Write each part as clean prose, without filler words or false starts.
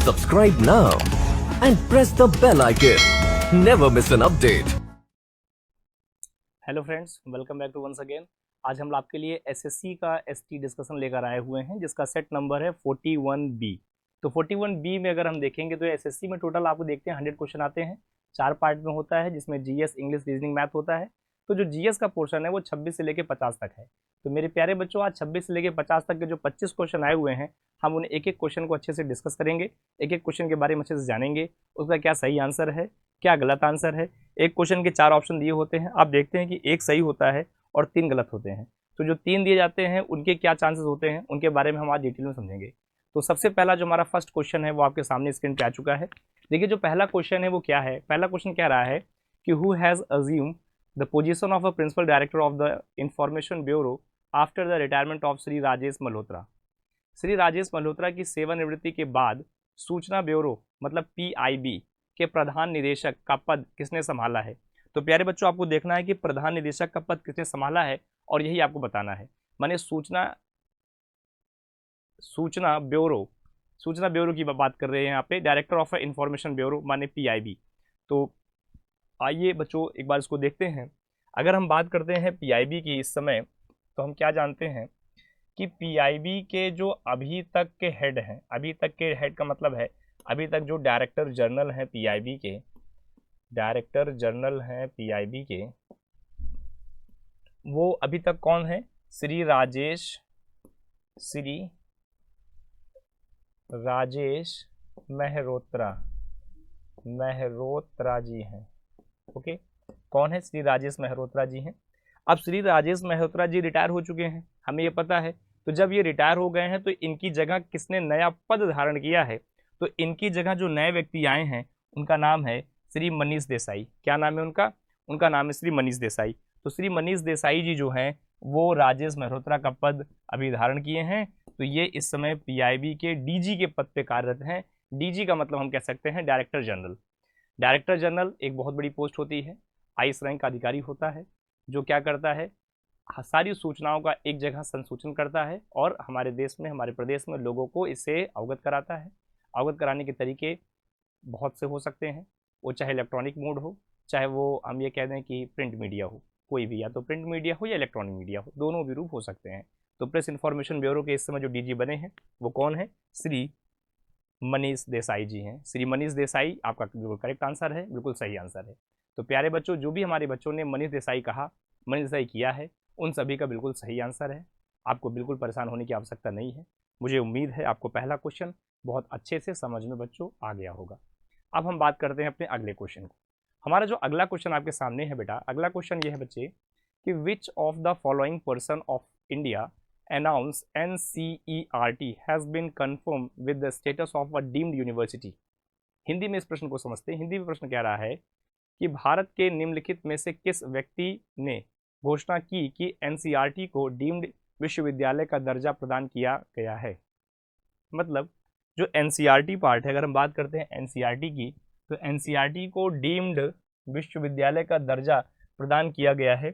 Subscribe now and press the bell icon. Never miss an update. Hello friends, welcome back to once again. आज हम आपके लिए SSC का ST discussion लेकर आए हुए हैं, जिसका सेट नंबर है 41B। तो 41B में अगर हम देखेंगे तो एसएससी में टोटल आपको देखते हैं 100 क्वेश्चन आते हैं। 4 पार्ट में होता है, जिसमें जीएस, इंग्लिश, रीजनिंग, मैथ होता है। तो जो जीएस का पोर्शन है वो 26 से लेकर 50 तक है। तो मेरे प्यारे बच्चों, आज 26 से लेकर 50 तक के जो 25 क्वेश्चन आए हुए हैं, हम उन्हें एक एक क्वेश्चन को अच्छे से डिस्कस करेंगे, एक एक क्वेश्चन के बारे में अच्छे से जानेंगे, उसका क्या सही आंसर है, क्या गलत आंसर है। एक क्वेश्चन के 4 ऑप्शन दिए होते हैं, आप देखते हैं कि एक सही होता है और 3 गलत होते हैं। तो जो 3 दिए जाते हैं उनके क्या चांसेस होते हैं, उनके बारे में हम आज डिटेल में समझेंगे। तो सबसे पहला जो हमारा फर्स्ट क्वेश्चन है वो आपके सामने स्क्रीन पे आ चुका है। देखिए, जो पहला क्वेश्चन है वो क्या है। पहला क्वेश्चन कह रहा है कि who has assume the position of a principal director of the information bureau after the retirement of Shri Rajesh Malhotra. Shri Rajesh Malhotra की सेवानिवृत्ति के बाद सूचना ब्यूरो मतलब PIB के प्रधान निदेशक का पद किसने संभाला है। तो प्यारे बच्चों, आपको देखना है कि प्रधान निदेशक का पद किसने संभाला है और यही आपको बताना है। माने सूचना ब्यूरो की बात कर रहे हैं यहाँ पे, डायरेक्टर ऑफ इंफॉर्मेशन ब्यूरो माने PIB। तो आइए बच्चों एक बार इसको देखते हैं। अगर हम बात करते हैं PIB की इस समय, तो हम क्या जानते हैं कि PIB के जो अभी तक के हेड हैं, अभी तक के हेड का मतलब है अभी तक जो डायरेक्टर जनरल हैं PIB के, डायरेक्टर जनरल हैं PIB के, वो अभी तक कौन है? श्री राजेश मेहरोत्रा जी हैं। ओके, कौन है? श्री राजेश मेहरोत्रा जी हैं। अब श्री राजेश मेहरोत्रा जी रिटायर हो चुके हैं, हमें ये पता है। तो जब ये रिटायर हो गए हैं तो इनकी जगह किसने नया पद धारण किया है? तो इनकी जगह जो नए व्यक्ति आए हैं उनका नाम है श्री मनीष देसाई। क्या नाम है उनका? उनका नाम है श्री मनीष देसाई। तो श्री मनीष देसाई जी जो हैं वो राजेश मेहरोत्रा का पद अभी धारण किए हैं। तो ये इस समय PIB के DG के पद पे कार्यरत हैं। DG का मतलब हम कह सकते हैं डायरेक्टर जनरल। डायरेक्टर जनरल एक बहुत बड़ी पोस्ट होती है, हाईएस्ट रैंक का अधिकारी होता है, जो क्या करता है, सारी सूचनाओं का एक जगह संसूचन करता है और हमारे देश में, हमारे प्रदेश में लोगों को इससे अवगत कराता है। अवगत कराने के तरीके बहुत से हो सकते हैं, वो चाहे इलेक्ट्रॉनिक मोड हो, चाहे वो हम ये कह दें कि प्रिंट मीडिया हो, कोई भी, या तो प्रिंट मीडिया हो या इलेक्ट्रॉनिक मीडिया हो, दोनों भी रूप हो सकते हैं। तो प्रेस इन्फॉर्मेशन ब्यूरो के इस समय जो DG बने हैं वो कौन है? श्री मनीष देसाई जी हैं। श्री मनीष देसाई आपका बिल्कुल करेक्ट आंसर है, बिल्कुल सही आंसर है। तो प्यारे बच्चों, जो भी हमारे बच्चों ने मनीष देसाई कहा, मनीष देसाई किया है, उन सभी का बिल्कुल सही आंसर है। आपको बिल्कुल परेशान होने की आवश्यकता नहीं है। मुझे उम्मीद है आपको पहला क्वेश्चन बहुत अच्छे से समझ में बच्चों आ गया होगा। अब हम बात करते हैं अपने अगले क्वेश्चन को। हमारा जो अगला क्वेश्चन आपके सामने है बेटा, अगला क्वेश्चन ये है बच्चे कि which of the following person of India announce NCERT has been confirm with the status of a deemed university. Hindi में इस प्रश्न को समझते हैं। हिंदी में प्रश्न कह रहा है कि भारत के निम्नलिखित में से किस व्यक्ति ने घोषणा की कि NCERT को डीम्ड विश्वविद्यालय का दर्जा प्रदान किया गया है। मतलब जो NCERT पार्ट है, अगर हम बात करते हैं NCERT की, तो NCERT को डीम्ड विश्वविद्यालय का दर्जा प्रदान किया गया है।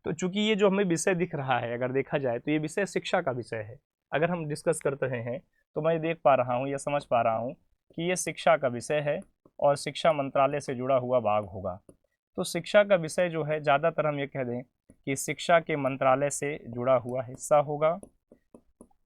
तो चूंकि ये जो हमें विषय दिख रहा है, अगर देखा जाए तो ये विषय शिक्षा का विषय है। अगर हम डिस्कस करते हैं तो मैं देख पा रहा हूँ या समझ पा रहा हूँ कि ये शिक्षा का विषय है और शिक्षा मंत्रालय से जुड़ा हुआ भाग होगा। तो शिक्षा का विषय जो है, ज़्यादातर हम ये कह दें कि शिक्षा के मंत्रालय से जुड़ा हुआ हिस्सा होगा।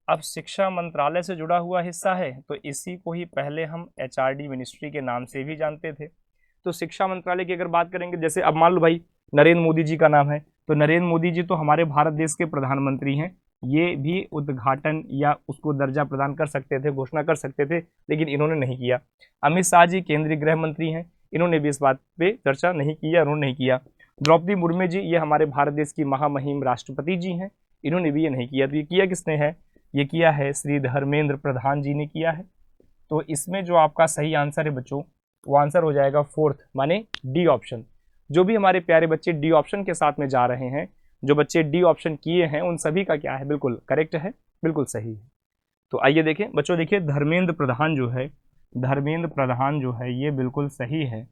अब शिक्षा मंत्रालय से जुड़ा हुआ हिस्सा है तो इसी को ही पहले हम HRD मिनिस्ट्री के नाम से भी जानते थे। तो शिक्षा मंत्रालय की अगर बात करेंगे, जैसे अब मान लो भाई नरेंद्र मोदी जी का नाम है, तो नरेंद्र मोदी जी तो हमारे भारत देश के प्रधानमंत्री हैं, ये भी उद्घाटन या उसको दर्जा प्रदान कर सकते थे, घोषणा कर सकते थे, लेकिन इन्होंने नहीं किया। अमित शाह जी केंद्रीय गृह मंत्री हैं, इन्होंने भी इस बात पे चर्चा नहीं किया, उन्होंने नहीं किया। द्रौपदी मुर्मू जी, ये हमारे भारत देश की महामहिम राष्ट्रपति जी हैं, इन्होंने भी ये नहीं किया। तो ये किया किसने है? ये किया है श्री धर्मेंद्र प्रधान जी ने किया है। तो इसमें जो आपका सही आंसर है बच्चों, वो आंसर हो जाएगा 4th, माने D ऑप्शन। जो भी हमारे प्यारे बच्चे D ऑप्शन के साथ में जा रहे हैं, जो बच्चे D ऑप्शन किए हैं, उन सभी का क्या है? बिल्कुल करेक्ट है, बिल्कुल सही है। तो आइए देखें बच्चों, देखिए धर्मेंद्र प्रधान जो है, धर्मेंद्र प्रधान जो है ये बिल्कुल सही है।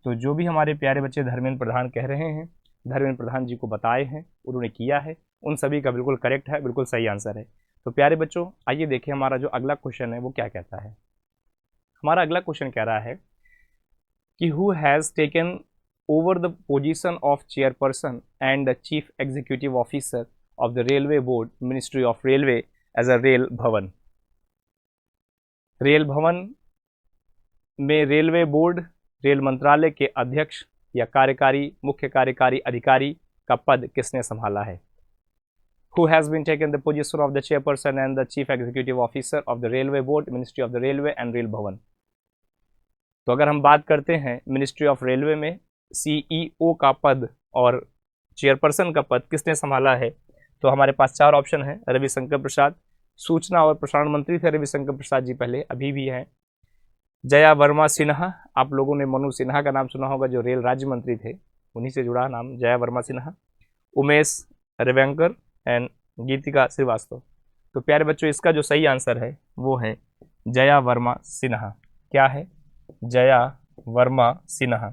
तो जो भी हमारे प्यारे बच्चे धर्मेंद्र प्रधान कह रहे हैं, धर्मेंद्र प्रधान जी को बताए हैं, उन्होंने किया है, उन सभी का बिल्कुल करेक्ट है, बिल्कुल सही आंसर है। तो प्यारे बच्चों आइए देखें हमारा जो अगला क्वेश्चन है वो क्या कहता है। हमारा अगला क्वेश्चन कह रहा है कि who has taken over the position of chairperson and the chief executive officer of the railway board ministry of railway as a rail Bhavan. Rail Bhavan में रेलवे बोर्ड रेल मंत्रालय के अध्यक्ष या कार्यकारी मुख्य कार्यकारी अधिकारी का पद किसने संभाला है? Who has been taken the position of the chairperson and the chief executive officer of the railway board, ministry of the railway and rail भवन। तो अगर हम बात करते हैं मिनिस्ट्री ऑफ रेलवे में सीईओ का पद और चेयरपर्सन का पद किसने संभाला है, तो हमारे पास चार ऑप्शन है। रविशंकर प्रसाद, सूचना और प्रसारण मंत्री थे रविशंकर प्रसाद जी पहले, अभी भी हैं। जया वर्मा सिन्हा, आप लोगों ने मनु सिन्हा का नाम सुना होगा जो रेल राज्य मंत्री थे, उन्हीं से जुड़ा नाम जया वर्मा सिन्हा। उमेश रेवंकर एंड गीतिका श्रीवास्तव। तो प्यारे बच्चों इसका जो सही आंसर है वो है जया वर्मा सिन्हा। क्या है? जया वर्मा सिन्हा।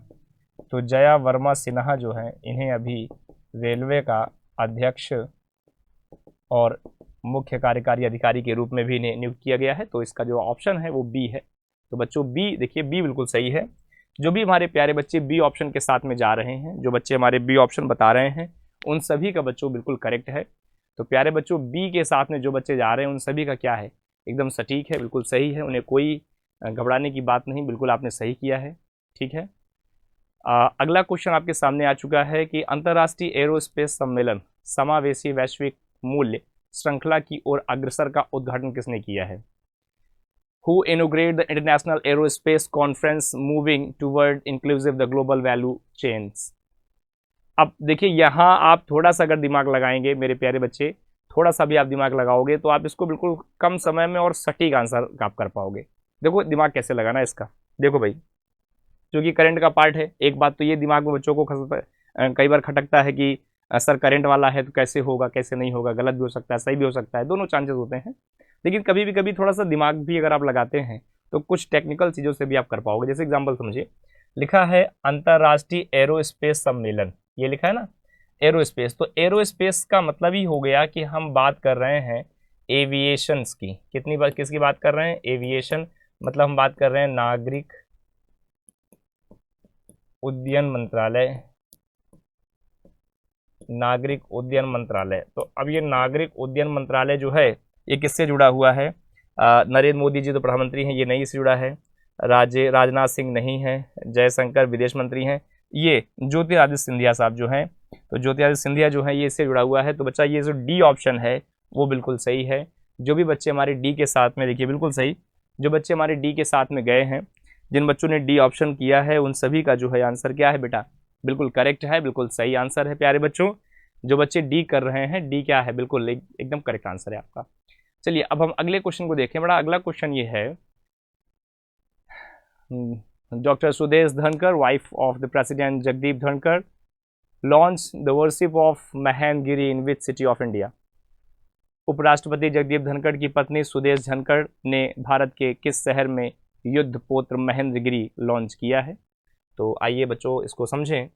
तो जया वर्मा सिन्हा जो है इन्हें अभी रेलवे का अध्यक्ष और मुख्य कार्यकारी अधिकारी के रूप में भी इन्हें नियुक्त किया गया है। तो इसका जो ऑप्शन है वो बी है। तो बच्चों बी, देखिए बी बिल्कुल सही है। जो भी हमारे प्यारे बच्चे बी ऑप्शन के साथ में जा रहे हैं, जो बच्चे हमारे बी ऑप्शन बता रहे हैं, उन सभी का बच्चों बिल्कुल करेक्ट है। तो प्यारे बच्चों बी के साथ में जो बच्चे जा रहे हैं उन सभी का क्या है, एकदम सटीक है, बिल्कुल सही है, उन्हें कोई घबराने की बात नहीं, बिल्कुल आपने सही किया है। ठीक है। अगला क्वेश्चन आपके सामने आ चुका है कि अंतर्राष्ट्रीय एरोस्पेस सम्मेलन समावेशी वैश्विक मूल्य श्रृंखला की ओर अग्रसर का उद्घाटन किसने किया है? Who inaugurated the International Aerospace Conference moving toward inclusive the global value chains? अब देखिए यहाँ आप थोड़ा सा अगर दिमाग लगाएंगे मेरे प्यारे बच्चे, थोड़ा सा भी आप दिमाग लगाओगे तो आप इसको बिल्कुल कम समय में और सटीक आंसर आप कर पाओगे। देखो दिमाग कैसे लगाना है इसका। देखो भाई, क्योंकि करंट का पार्ट है, एक बात तो ये दिमाग में बच्चों को कई बार खटकता है कि सर करंट वाला है तो कैसे होगा, कैसे नहीं होगा, गलत भी हो सकता है, सही भी हो सकता है, दोनों चांसेस होते हैं। लेकिन कभी थोड़ा सा दिमाग भी अगर आप लगाते हैं तो कुछ टेक्निकल चीज़ों से भी आप कर पाओगे। जैसे एग्जांपल समझिए, लिखा है अंतर्राष्ट्रीय एरोस्पेस सम्मेलन, ये लिखा है ना एरोस्पेस। तो एरोस्पेस का मतलब ही हो गया कि हम बात कर रहे हैं एविएशंस की। कितनी बार किसकी बात कर रहे हैं? एविएशन, मतलब हम बात कर रहे हैं नागरिक उड्डयन मंत्रालय, नागरिक उड्डयन मंत्रालय। तो अब ये नागरिक उड्डयन मंत्रालय जो है ये किससे जुड़ा हुआ है? नरेंद्र मोदी जी तो प्रधानमंत्री हैं, ये नहीं से जुड़ा है। राजनाथ सिंह नहीं है, जयशंकर विदेश मंत्री हैं। ये ज्योतिरादित्य सिंधिया साहब जो हैं, तो ज्योतिरादित्य सिंधिया जो हैं ये इससे जुड़ा हुआ है। तो बच्चा ये जो डी ऑप्शन है वो बिल्कुल सही है। जो भी बच्चे हमारे डी के साथ में, देखिए बिल्कुल सही, जो बच्चे हमारे डी के साथ में गए हैं, जिन बच्चों ने डी ऑप्शन किया है उन सभी का जो है आंसर क्या है बेटा? बिल्कुल करेक्ट है, बिल्कुल सही आंसर है प्यारे बच्चों। जो बच्चे डी कर रहे हैं, डी क्या है? बिल्कुल एकदम करेक्ट आंसर है आपका। चलिए अब हम अगले क्वेश्चन को देखें। बड़ा अगला क्वेश्चन ये है, doctor Sudesh Dhankhar, wife of the president Jagdeep Dhankhar, launch the worship of Mahendragiri in which city of India? उपराष्ट्रपति जगदीप धनखड़ की पत्नी सुदेश धनखड़ ने भारत के किस शहर में युद्धपोत्र महेंद्रगिरी लॉन्च किया है? तो आइए बच्चों इसको समझें।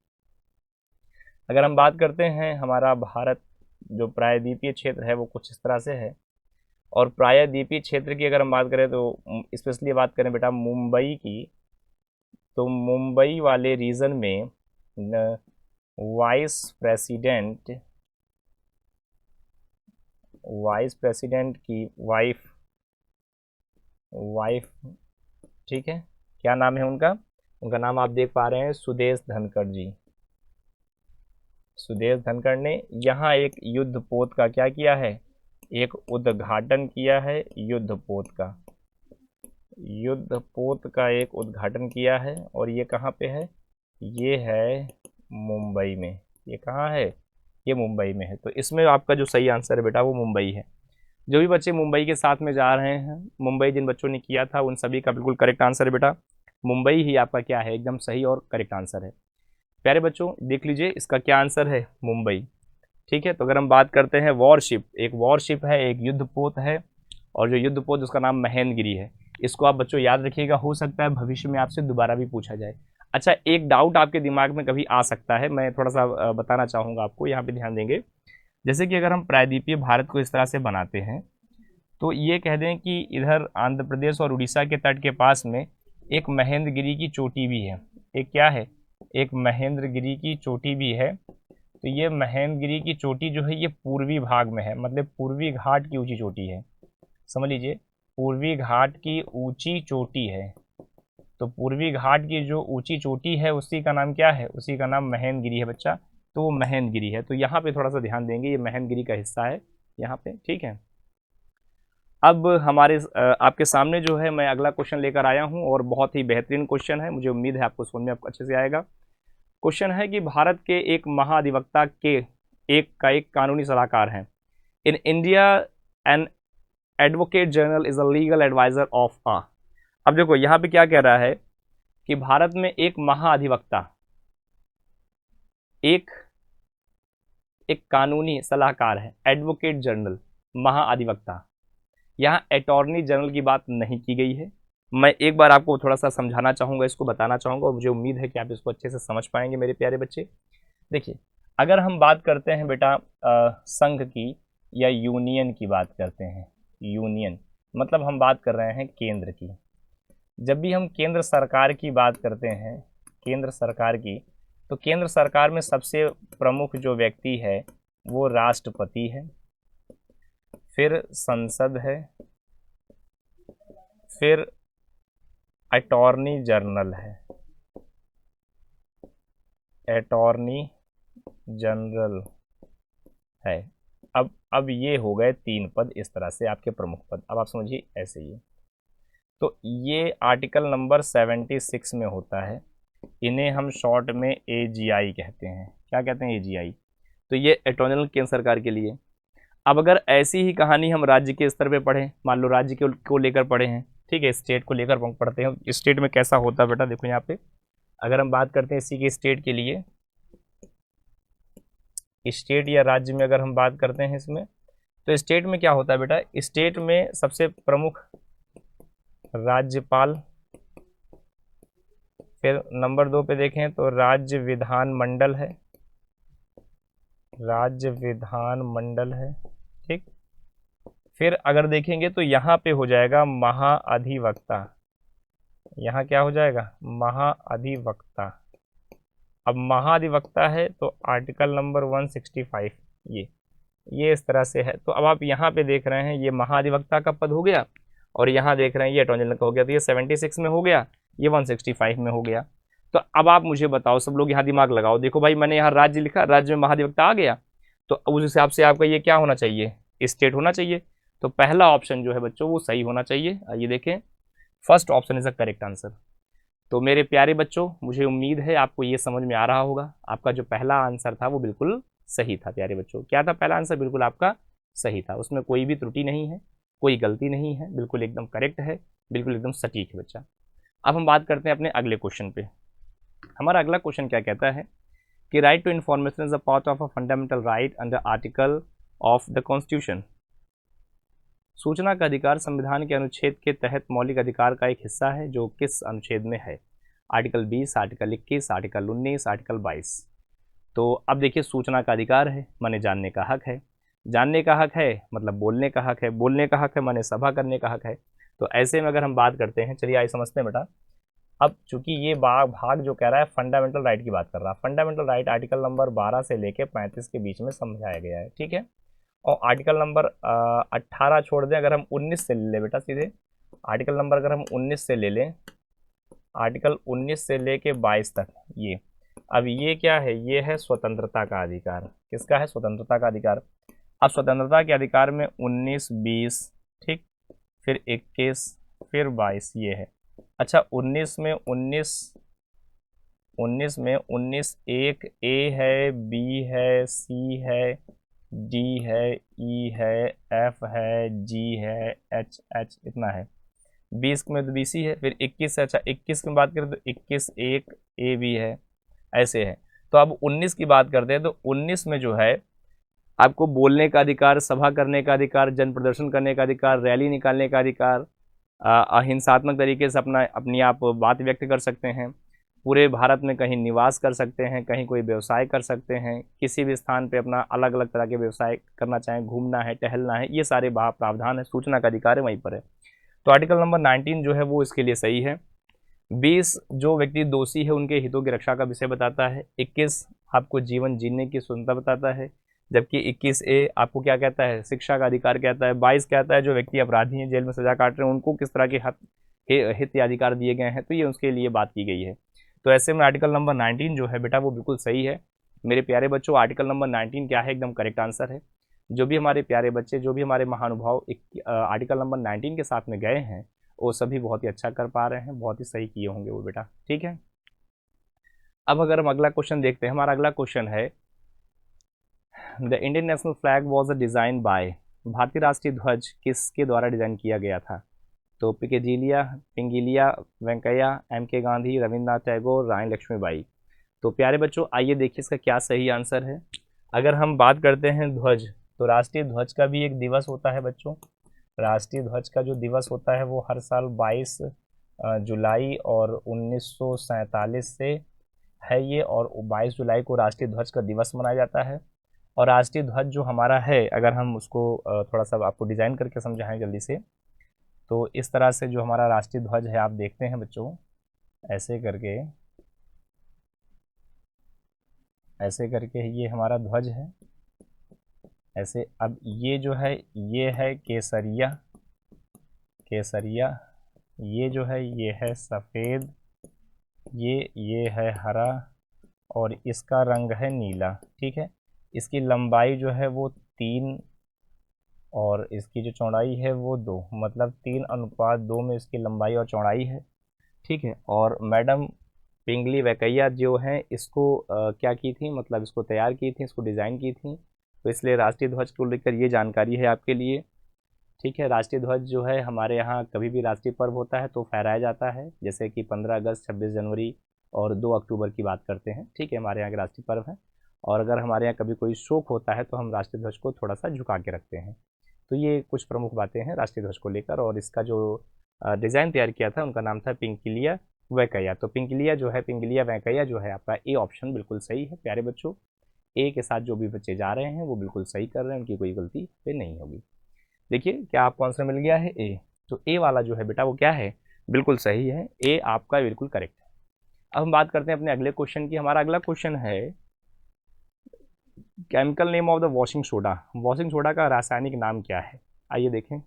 अगर हम बात करते हैं, हमारा भारत जो प्रायद्वीपीय क्षेत्र है वो कुछ इस तरह से है, और प्रायद्वीपीय क्षेत्र की अगर हम बात करें तो स्पेशली बात करें बेटा मुंबई की, तो मुंबई वाले रीजन में वाइस प्रेसिडेंट की वाइफ, ठीक है, क्या नाम है उनका? उनका नाम आप देख पा रहे हैं सुदेश धनखड़ जी। सुदेश धनखड़ ने यहाँ एक युद्धपोत का क्या किया है? एक उद्घाटन किया है। युद्धपोत का एक उद्घाटन किया है, और ये कहाँ पे है? ये है मुंबई में। ये कहाँ है? ये मुंबई में है। तो इसमें आपका जो सही आंसर है बेटा वो मुंबई है। जो भी बच्चे मुंबई के साथ में जा रहे हैं, मुंबई जिन बच्चों ने किया था उन सभी का बिल्कुल करेक्ट आंसर है बेटा, मुंबई ही आपका क्या है? एकदम सही और करेक्ट आंसर है। प्यारे बच्चों देख लीजिए इसका क्या आंसर है? मुंबई। ठीक है। तो अगर हम बात करते हैं वॉरशिप, एक वॉरशिप है, एक युद्धपोत है, और जो युद्धपोत उसका नाम महेंद्रगिरी है। इसको आप बच्चों याद रखिएगा, हो सकता है भविष्य में आपसे दोबारा भी पूछा जाए। अच्छा, एक डाउट आपके दिमाग में कभी आ सकता है, मैं थोड़ा सा बताना चाहूँगा आपको, यहाँ पे ध्यान देंगे। जैसे कि अगर हम प्रायद्वीपीय भारत को इस तरह से बनाते हैं, तो ये कह दें कि इधर आंध्र प्रदेश और उड़ीसा के तट के पास में एक महेंद्रगिरी की चोटी भी है। एक क्या है? एक महेंद्रगिरी की चोटी भी है। तो ये महेंद्रगिरी की चोटी जो है ये पूर्वी भाग में है, मतलब पूर्वी घाट की ऊंची चोटी है। समझ लीजिए, पूर्वी घाट की ऊंची चोटी है। तो पूर्वी घाट की जो ऊंची चोटी है उसी का नाम क्या है? उसी का नाम महेंद्रगिरी है बच्चा। तो वो महेंद्रगिरी है। तो यहाँ पे थोड़ा सा ध्यान देंगे, ये महेंद्रगिरी का हिस्सा है यहाँ पे, ठीक है। अब हमारे आपके सामने जो है मैं अगला क्वेश्चन लेकर आया हूँ और बहुत ही बेहतरीन क्वेश्चन है, मुझे उम्मीद है आपको समझ में आपको अच्छे से आएगा। क्वेश्चन है कि भारत के एक महाधिवक्ता के एक कानूनी सलाहकार हैं। In India an advocate general is a legal adviser of a. अब देखो यहाँ पे क्या कह रहा है कि भारत में एक महाधिवक्ता, एक कानूनी सलाहकार है, एडवोकेट जनरल, महाधिवक्ता। यहाँ अटॉर्नी जनरल की बात नहीं की गई है। मैं एक बार आपको थोड़ा सा समझाना चाहूँगा, इसको बताना चाहूँगा और मुझे उम्मीद है कि आप इसको अच्छे से समझ पाएंगे मेरे प्यारे बच्चे। देखिए, अगर हम बात करते हैं बेटा संघ की या यूनियन की बात करते हैं, यूनियन मतलब हम बात कर रहे हैं केंद्र की। जब भी हम केंद्र सरकार की बात करते हैं, केंद्र सरकार की, तो केंद्र सरकार में सबसे प्रमुख जो व्यक्ति है वो राष्ट्रपति है, फिर संसद है, फिर अटॉर्नी जनरल है, अटॉर्नी जनरल है। अब ये हो गए 3 पद इस तरह से आपके प्रमुख पद। अब आप समझिए ऐसे ही, तो ये आर्टिकल नंबर 76 में होता है। इन्हें हम शॉर्ट में AGI कहते हैं। क्या कहते हैं? AGI। तो ये अटॉर्नी जनरल केंद्र सरकार के लिए। अब अगर ऐसी ही कहानी हम राज्य के स्तर पे पढ़ें, मान लो राज्य को लेकर पढ़े हैं, ठीक है, स्टेट को लेकर पढ़ते हैं, स्टेट में कैसा होता है बेटा, देखो यहाँ पे अगर हम बात करते हैं इसी के स्टेट के लिए, स्टेट या राज्य में अगर हम बात करते हैं इसमें, तो स्टेट में क्या होता है बेटा, स्टेट में सबसे प्रमुख राज्यपाल, फिर नंबर 2 पे देखें तो राज्य विधान मंडल है, राज्य विधान मंडल है, ठीक। फिर अगर देखेंगे तो यहाँ पे हो जाएगा महाअधिवक्ता, यहाँ क्या हो जाएगा? महाअधिवक्ता। अब महाधिवक्ता है तो आर्टिकल नंबर 165 ये इस तरह से है। तो अब आप यहाँ पे देख रहे हैं ये महाधिवक्ता का पद हो गया और यहाँ देख रहे हैं ये अटॉर्नी जनरल का हो गया। तो ये 76 में हो गया, ये 165 में हो गया। तो अब आप मुझे बताओ, सब लोग यहाँ दिमाग लगाओ। देखो भाई, मैंने यहाँ राज्य लिखा, राज्य में महाधिवक्ता आ गया, तो उस हिसाब से आपका ये क्या होना चाहिए? स्टेट होना चाहिए। तो पहला ऑप्शन जो है बच्चों वो सही होना चाहिए। आइए देखें, first option is the correct answer. तो मेरे प्यारे बच्चों, मुझे उम्मीद है आपको ये समझ में आ रहा होगा, आपका जो पहला आंसर था वो बिल्कुल सही था। प्यारे बच्चों, क्या था? पहला आंसर बिल्कुल आपका सही था, उसमें कोई भी त्रुटि नहीं है, कोई गलती नहीं है, बिल्कुल एकदम करेक्ट है, बिल्कुल एकदम सटीक है बच्चा। अब हम बात करते हैं अपने अगले क्वेश्चन पे। हमारा अगला क्वेश्चन क्या कहता है कि right to information is a part of a fundamental right under article of the constitution. सूचना का अधिकार संविधान के अनुच्छेद के तहत मौलिक अधिकार का एक हिस्सा है, जो किस अनुच्छेद में है? Article 20, article 21, article 19, article 22। तो अब देखिए, सूचना का अधिकार है माने जानने का हक है, जानने का हक है मतलब बोलने का हक है, बोलने का हक है माने सभा करने का हक है। तो ऐसे में अगर हम बात करते हैं, चलिए आइए समझते हैं बेटा। अब चूंकि ये भाग जो कह रहा है फंडामेंटल राइट की बात कर रहा है, फंडामेंटल राइट आर्टिकल नंबर 12 से लेके 35 के बीच में समझाया गया है, ठीक है। और आर्टिकल नंबर 18 छोड़ दें, अगर हम 19 से ले लें बेटा सीधे, आर्टिकल नंबर अगर हम 19 से ले लें, आर्टिकल 19 से लेके 22 तक, ये अब ये क्या है? ये है स्वतंत्रता का अधिकार। किसका है? स्वतंत्रता का अधिकार। अब स्वतंत्रता के अधिकार में 19, 20, ठीक, फिर 21, फिर 22 ये है। अच्छा, 19 में 19 एक ए है, बी है, सी है, डी है, ई है, एफ है, जी है, एच इतना है। 20 में तो BC है, फिर 21 है। अच्छा, 21 की बात करें तो 21 एक ए भी है, ऐसे है। तो अब 19 की बात करते हैं, तो 19 में जो है आपको बोलने का अधिकार, सभा करने का अधिकार, जन प्रदर्शन करने का अधिकार, रैली निकालने का अधिकार, अहिंसात्मक तरीके से अपनी आप बात व्यक्त कर सकते हैं, पूरे भारत में कहीं निवास कर सकते हैं, कहीं कोई व्यवसाय कर सकते हैं, किसी भी स्थान पे अपना अलग अलग तरह के व्यवसाय करना चाहें, घूमना है, टहलना है, ये सारे प्रावधान है, सूचना का अधिकार है वहीं पर है। तो आर्टिकल नंबर 19 जो है वो इसके लिए सही है। 20 जो व्यक्ति दोषी है उनके हितों की रक्षा का विषय बताता है। 21 आपको जीवन जीने की स्वतंत्रता बताता है, जबकि 21A आपको क्या कहता है, शिक्षा का अधिकार कहता है। 22 कहता है जो व्यक्ति अपराधी हैं, जेल में सजा काट रहे हैं, उनको किस तरह के हित या अधिकार दिए गए हैं, तो ये उसके लिए बात की गई है। तो ऐसे में आर्टिकल नंबर 19 जो है बेटा वो बिल्कुल सही है मेरे प्यारे बच्चों। आर्टिकल नंबर 19 क्या है, एकदम करेक्ट आंसर है। जो भी हमारे प्यारे बच्चे, जो भी हमारे महानुभाव आर्टिकल नंबर 19 के साथ में गए हैं, वो सभी बहुत ही अच्छा कर पा रहे हैं, बहुत ही सही किए होंगे वो बेटा, ठीक है। अब अगर हम अगला क्वेश्चन देखते हैं, हमारा अगला क्वेश्चन है the Indian national flag was a design by, भारतीय राष्ट्रीय ध्वज किसके द्वारा डिज़ाइन किया गया था? तो पिंगिलिया वेंकैया, M.K. गांधी, रविंद्रनाथ टैगोर, रानी लक्ष्मीबाई। तो प्यारे बच्चों आइए देखिए इसका क्या सही आंसर है। अगर हम बात करते हैं ध्वज, तो राष्ट्रीय ध्वज का भी एक दिवस होता है बच्चों। राष्ट्रीय ध्वज का जो दिवस होता है वो हर साल 22 जुलाई और 1947 से है ये, और 22 जुलाई को राष्ट्रीय ध्वज का दिवस मनाया जाता है। और राष्ट्रीय ध्वज जो हमारा है, अगर हम उसको थोड़ा सा आपको डिज़ाइन करके समझाएं जल्दी से, तो इस तरह से जो हमारा राष्ट्रीय ध्वज है आप देखते हैं बच्चों, ऐसे करके ये हमारा ध्वज है ऐसे। अब ये जो है ये है केसरिया, ये जो है ये है सफ़ेद, ये है हरा, और इसका रंग है नीला, ठीक है। इसकी लंबाई जो है वो 3 और इसकी जो चौड़ाई है वो 2, मतलब 3:2 में इसकी लंबाई और चौड़ाई है, ठीक है। और मैडम पिंगली वैकैया जो हैं इसको क्या की थी, मतलब इसको तैयार की थी, इसको डिज़ाइन की थी। तो इसलिए राष्ट्रीय ध्वज को लेकर ये जानकारी है आपके लिए, ठीक है। राष्ट्रीय ध्वज जो है हमारे यहाँ कभी भी राष्ट्रीय पर्व होता है तो फहराया जाता है, जैसे कि 15 अगस्त, 26 जनवरी और 2 अक्टूबर की बात करते हैं, ठीक है, हमारे यहाँ के राष्ट्रीय पर्व हैं। और अगर हमारे यहाँ कभी कोई शोक होता है तो हम राष्ट्रीय ध्वज को थोड़ा सा झुका के रखते हैं। तो ये कुछ प्रमुख बातें हैं राष्ट्रीय ध्वज को लेकर। और इसका जो डिज़ाइन तैयार किया था उनका नाम था पिंकिलिया वैंकैया। तो पिंगिलिया वैंकैया जो है आपका ए ऑप्शन बिल्कुल सही है प्यारे बच्चों। ए के साथ जो भी बच्चे जा रहे हैं वो बिल्कुल सही कर रहे हैं, उनकी कोई गलती पे नहीं होगी। देखिए क्या आपको आंसर मिल गया है ए। तो ए वाला जो है बेटा वो क्या है, बिल्कुल सही है, ए आपका बिल्कुल करेक्ट है। अब हम बात करते हैं अपने अगले क्वेश्चन की। हमारा अगला क्वेश्चन है chemical name of the washing soda. Washing soda का रासायनिक नाम क्या है? आइए देखें।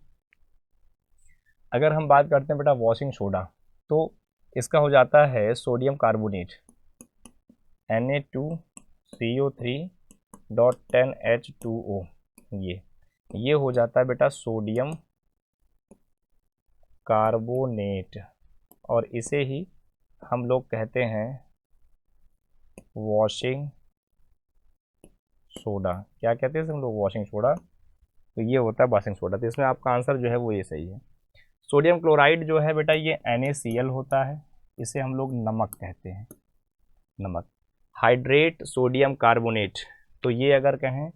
अगर हम बात करते हैं बेटा वॉशिंग सोडा, तो इसका हो जाता है सोडियम कार्बोनेट, Na2CO3.10H2O। ये हो जाता है बेटा सोडियम कार्बोनेट, और इसे ही हम लोग कहते हैं वॉशिंग सोडा। क्या कहते हैं इसे हम लोग? Washing soda. तो ये होता है वॉशिंग सोडा। तो इसमें आपका आंसर जो है वो ये सही है। सोडियम क्लोराइड जो है बेटा ये NaCl होता है, इसे हम लोग नमक कहते हैं, नमक। हाइड्रेट सोडियम कार्बोनेट, तो ये अगर कहें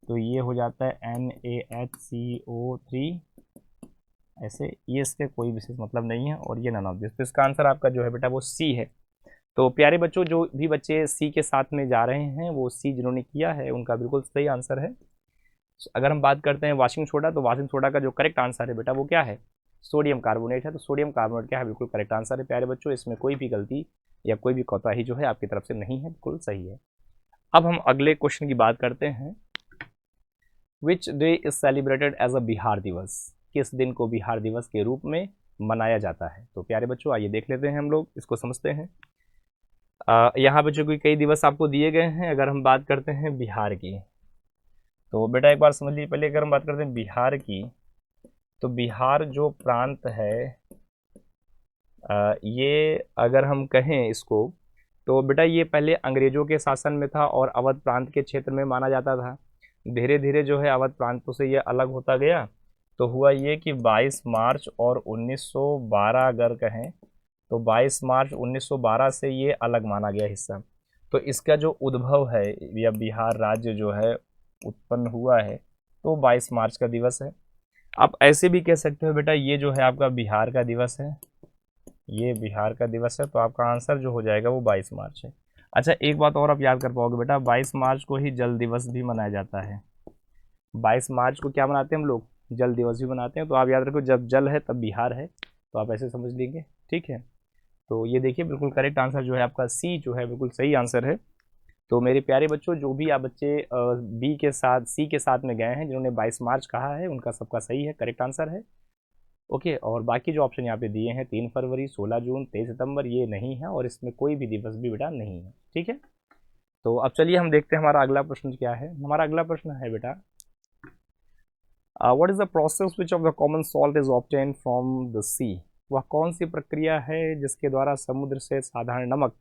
तो ये हो जाता है NaHCO3, ऐसे। ये इसके कोई विशेष मतलब नहीं है, और ये नन ऑफ दिस। तो इसका आंसर आपका जो है बेटा वो सी है। तो प्यारे बच्चों जो भी बच्चे सी के साथ में जा रहे हैं वो सी जिन्होंने किया है उनका बिल्कुल सही आंसर है। अगर हम बात करते हैं वॉशिंग सोडा, तो वॉशिंग सोडा का जो करेक्ट आंसर है बेटा वो क्या है? सोडियम कार्बोनेट है। तो सोडियम कार्बोनेट क्या है, बिल्कुल करेक्ट आंसर है प्यारे बच्चों। इसमें कोई भी गलती या कोई भी कोताही जो है आपकी तरफ से नहीं है, बिल्कुल सही है। अब हम अगले क्वेश्चन की बात करते हैं। Which day is celebrated as a Bihar Diwas. किस दिन को बिहार दिवस के रूप में मनाया जाता है? तो प्यारे बच्चों आइए देख लेते हैं, हम लोग इसको समझते हैं। यहाँ बच्चों को कई दिवस आपको दिए गए हैं। अगर हम बात करते हैं बिहार की, तो बेटा एक बार समझ लीजिए पहले, अगर हम बात करते हैं बिहार की, तो बिहार जो प्रांत है ये अगर हम कहें इसको, तो बेटा ये पहले अंग्रेज़ों के शासन में था और अवध प्रांत के क्षेत्र में माना जाता था। धीरे धीरे जो है अवध प्रांतों से ये अलग होता गया। तो हुआ ये कि 22 मार्च और 1912 अगर कहें तो 22 मार्च 1912 से ये अलग माना गया हिस्सा। तो इसका जो उद्भव है या बिहार राज्य जो है उत्पन्न हुआ है तो 22 मार्च का दिवस है। आप ऐसे भी कह सकते हो बेटा ये जो है आपका बिहार का दिवस है, ये बिहार का दिवस है। तो आपका आंसर जो हो जाएगा वो 22 मार्च है। अच्छा एक बात और आप याद कर पाओगे बेटा, 22 मार्च को ही जल दिवस भी मनाया जाता है। 22 मार्च को क्या मनाते हैं हम लोग? जल दिवस भी मनाते हैं। तो आप याद रखो जब जल है तब बिहार है, तो आप ऐसे समझ लेंगे, ठीक है। तो ये देखिए बिल्कुल करेक्ट आंसर जो है आपका सी जो है बिल्कुल सही आंसर है। तो मेरे प्यारे बच्चों, जो भी आप बच्चे बी के साथ सी के साथ में गए हैं, जिन्होंने 22 मार्च कहा है, उनका सबका सही है, करेक्ट आंसर है। ओके, और बाकी जो ऑप्शन यहाँ पे दिए हैं 3 फरवरी, 16 जून, 23 सितंबर, ये नहीं है और इसमें कोई भी दिवस भी बेटा नहीं है। ठीक है, तो अब चलिए हम देखते हैं हमारा अगला प्रश्न क्या है। हमारा अगला प्रश्न है बेटा, what is the process which of the common salt is obtain from the sea. वह कौन सी प्रक्रिया है जिसके द्वारा समुद्र से साधारण नमक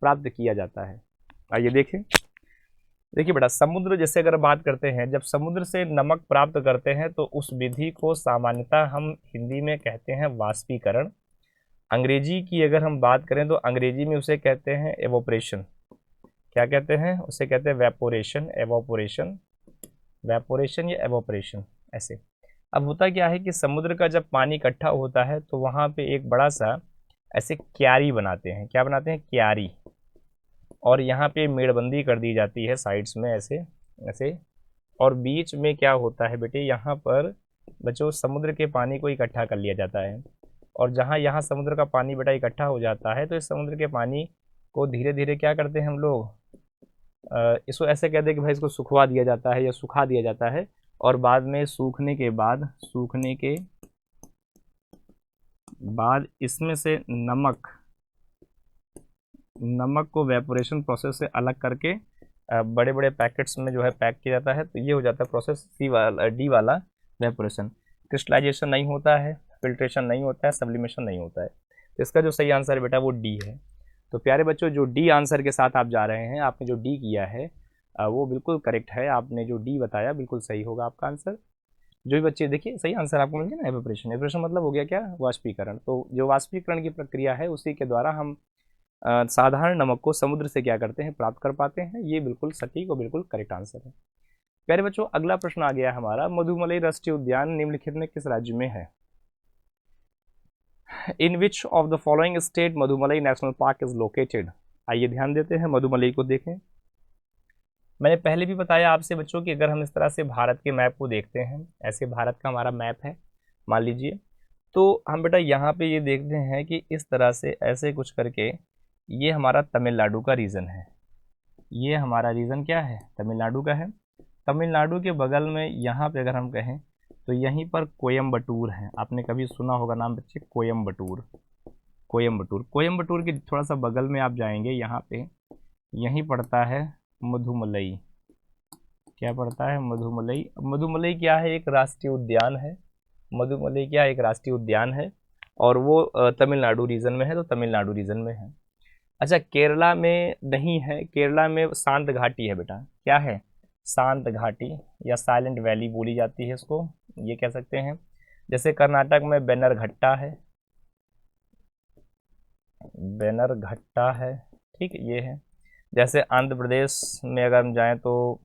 प्राप्त किया जाता है। आइए देखें। देखिए बेटा, समुद्र जैसे अगर बात करते हैं, जब समुद्र से नमक प्राप्त करते हैं तो उस विधि को सामान्यतः हम हिंदी में कहते हैं वाष्पीकरण। अंग्रेजी की अगर हम बात करें तो अंग्रेजी में उसे कहते हैं एवोपरेशन। क्या कहते हैं? उसे कहते हैं वेपोरेशन, एवोपरेशन, वेपोरेशन या एवोपरेशन ऐसे। अब होता क्या है कि समुद्र का जब पानी इकट्ठा होता है तो वहाँ पे एक बड़ा सा ऐसे क्यारी बनाते हैं। क्या बनाते हैं? क्यारी। और यहाँ पे मेड़बंदी कर दी जाती है साइड्स में ऐसे ऐसे, और बीच में क्या होता है बेटे, यहाँ पर बच्चों समुद्र के पानी को इकट्ठा कर लिया जाता है। और जहाँ यहाँ समुद्र का पानी बेटा इकट्ठा हो जाता है तो इस समुद्र के पानी को धीरे धीरे क्या करते हैं हम लोग, इसको ऐसे कहते हैं कि भाई इसको सुखवा दिया जाता है या सुखा दिया जाता है। और बाद में सूखने के बाद इसमें से नमक को वेपोरेशन प्रोसेस से अलग करके बड़े बड़े पैकेट्स में जो है पैक किया जाता है। तो ये हो जाता है प्रोसेस डी वाला वेपोरेशन। क्रिस्टलाइजेशन नहीं होता है, फिल्ट्रेशन नहीं होता है, सब्लिमेशन नहीं होता है। तो इसका जो सही आंसर है बेटा वो डी है। तो प्यारे बच्चों, जो डी आंसर के साथ आप जा रहे हैं, आपने जो डी किया है वो बिल्कुल करेक्ट है। आपने जो डी बताया बिल्कुल सही होगा आपका आंसर। जो भी बच्चे देखिए सही आंसर आपको मिल गया ना, एवोपरेशन। एवोपरेशन मतलब हो गया क्या? वाष्पीकरण। तो जो वाष्पीकरण की प्रक्रिया है उसी के द्वारा हम साधारण नमक को समुद्र से क्या करते हैं, प्राप्त कर पाते हैं। ये बिल्कुल सटीक और बिल्कुल करेक्ट आंसर है। प्यारे बच्चों, अगला प्रश्न आ गया हमारा, मधुमलई राष्ट्रीय उद्यान निम्नलिखित में किस राज्य में है? In which of the following state Mudumalai national park is located. आइए ध्यान देते हैं, मधुमलई को देखें। मैंने पहले भी बताया आपसे बच्चों कि अगर हम इस तरह से भारत के मैप को देखते हैं, ऐसे भारत का हमारा मैप है मान लीजिए, तो हम बेटा यहाँ पे ये देखते हैं कि इस तरह से ऐसे कुछ करके ये हमारा तमिलनाडु का रीजन है। ये हमारा रीजन क्या है? तमिलनाडु का है। तमिलनाडु के बगल में यहाँ पे अगर हम कहें तो यहीं पर कोयम्बटूर है। आपने कभी सुना होगा नाम बच्चे, कोयम्बटूर। कोयम्बटूर के थोड़ा सा बगल में आप जाएंगे, यहाँ पे यहीं पड़ता है मधुमलई। क्या पड़ता है? मधुमलई। मधुमलई क्या है? एक राष्ट्रीय उद्यान है। मधुमलई क्या है? एक राष्ट्रीय उद्यान है और वो तमिलनाडु रीजन में है। तो तमिलनाडु रीजन में है। अच्छा, केरला में नहीं है। केरला में शांत घाटी है बेटा। क्या है? शांत घाटी या साइलेंट वैली बोली जाती है इसको, ये कह सकते हैं। जैसे कर्नाटक में बेनरघट्टा है, बेनरघट्टा है, ठीक है, ये है। जैसे आंध्र प्रदेश में अगर हम जाएं तो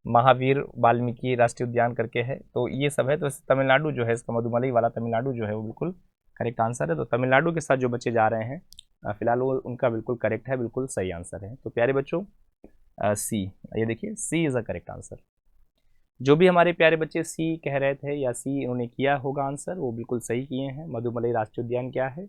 महावीर वाल्मीकि राष्ट्रीय उद्यान करके है। तो ये सब है। तो तमिलनाडु जो है इसका, मधुमलई वाला तमिलनाडु जो है वो बिल्कुल करेक्ट आंसर है। तो तमिलनाडु के साथ जो बच्चे जा रहे हैं फिलहाल वो उनका बिल्कुल करेक्ट है, बिल्कुल सही आंसर है। तो प्यारे बच्चों सी, ये देखिए सी इज़ अ करेक्ट आंसर। जो भी हमारे प्यारे बच्चे सी कह रहे थे या सी उन्होंने किया होगा आंसर, वो बिल्कुल सही किए हैं। मधुमलई राष्ट्रीय उद्यान क्या है?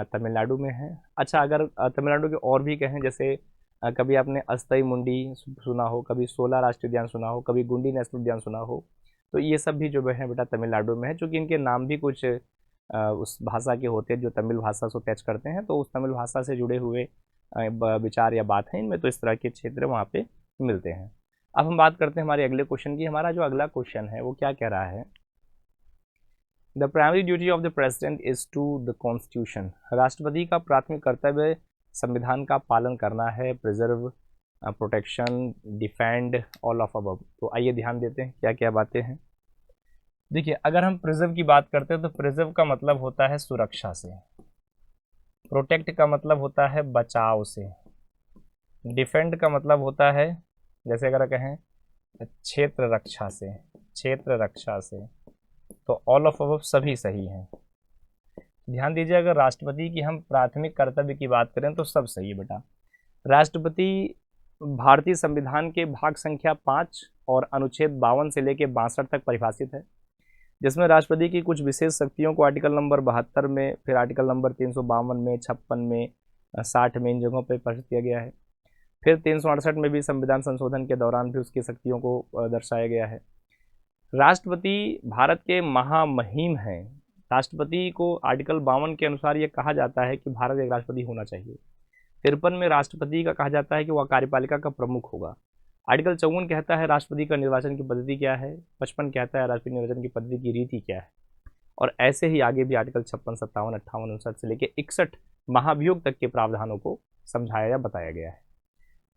तमिलनाडु में है। अच्छा, अगर तमिलनाडु के और भी कहें, जैसे कभी आपने अस्थई मुंडी सुना हो, कभी सोला राष्ट्रीय उद्यान सुना हो, कभी गुंडी नेशनल उद्यान सुना हो, तो ये सब भी जो है बेटा तमिलनाडु में है। चूँकि इनके नाम भी कुछ उस भाषा के होते हैं जो तमिल भाषा से टच करते हैं, तो उस तमिल भाषा से जुड़े हुए विचार या बात है इनमें, तो इस तरह के क्षेत्र वहाँ पे मिलते हैं। अब हम बात करते हैं हमारे अगले क्वेश्चन की। हमारा जो अगला क्वेश्चन है वो क्या कह रहा है? The primary duty of the president is to the constitution. राष्ट्रपति का प्राथमिक कर्तव्य संविधान का पालन करना है, preserve, protection, defend, all of above. तो आइए ध्यान देते हैं क्या क्या बातें हैं। देखिए, अगर हम प्रिजर्व की बात करते हैं तो प्रिजर्व का मतलब होता है सुरक्षा से, प्रोटेक्ट का मतलब होता है बचाव से, डिफेंड का मतलब होता है जैसे अगर कहें क्षेत्र रक्षा से, क्षेत्र रक्षा से। तो ऑल ऑफ अबव सभी सही हैं। ध्यान दीजिए, अगर राष्ट्रपति की हम प्राथमिक कर्तव्य की बात करें तो सब सही है बेटा। राष्ट्रपति भारतीय संविधान के भाग संख्या 5 और अनुच्छेद 52 से लेकर 62 तक परिभाषित है। जिसमें राष्ट्रपति की कुछ विशेष शक्तियों को आर्टिकल नंबर 72 में, फिर आर्टिकल नंबर 352 में, 56 में, 60 में, इन जगहों पर परिभाषित किया गया है। फिर 368 में भी संविधान संशोधन के दौरान भी उसकी शक्तियों को दर्शाया गया है। राष्ट्रपति भारत के महामहिम हैं। राष्ट्रपति को आर्टिकल 52 के अनुसार ये कहा जाता है कि भारत एक राष्ट्रपति होना चाहिए। 53 में राष्ट्रपति का कहा जाता है कि वह कार्यपालिका का प्रमुख होगा। आर्टिकल 54 कहता है राष्ट्रपति का निर्वाचन की पद्धति क्या है। 55 कहता है राष्ट्रपति निर्वाचन की पद्धति की रीति क्या है। और ऐसे ही आगे भी आर्टिकल 56, 57, 58, 59 से लेकर 61 महाभियोग तक के प्रावधानों को समझाया या बताया गया है।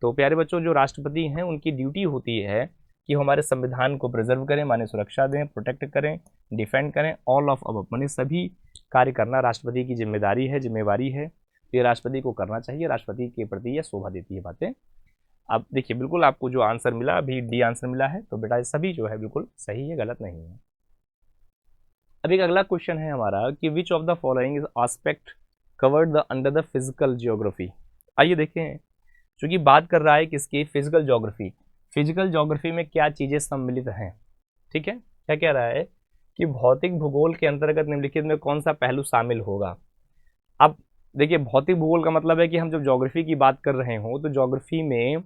तो प्यारे बच्चों, जो राष्ट्रपति हैं उनकी ड्यूटी होती है कि हमारे संविधान को प्रिजर्व करें, माने सुरक्षा दें, प्रोटेक्ट करें, डिफेंड करें, ऑल ऑफ अबव, माने सभी कार्य करना राष्ट्रपति की जिम्मेदारी है, जिम्मेवारी है। तो ये राष्ट्रपति को करना चाहिए। राष्ट्रपति के प्रति यह शोभा देती है बातें। अब देखिए, बिल्कुल आपको जो आंसर मिला, अभी डी आंसर मिला है, तो बेटा ये सभी जो है बिल्कुल सही है, गलत नहीं है। अब एक अगला क्वेश्चन है हमारा कि which of the following is aspect covered the under the physical geography. आइए देखें, चूंकि बात कर रहा है किसकी, फिजिकल ज्योग्राफी। फिजिकल ज्योग्राफी में क्या चीज़ें सम्मिलित हैं, ठीक है। क्या कह रहा है कि भौतिक भूगोल के अंतर्गत निम्नलिखित में कौन सा पहलू शामिल होगा। अब देखिए, भौतिक भूगोल का मतलब है कि हम जब ज्योग्राफी की बात कर रहे हो तो ज्योग्राफी में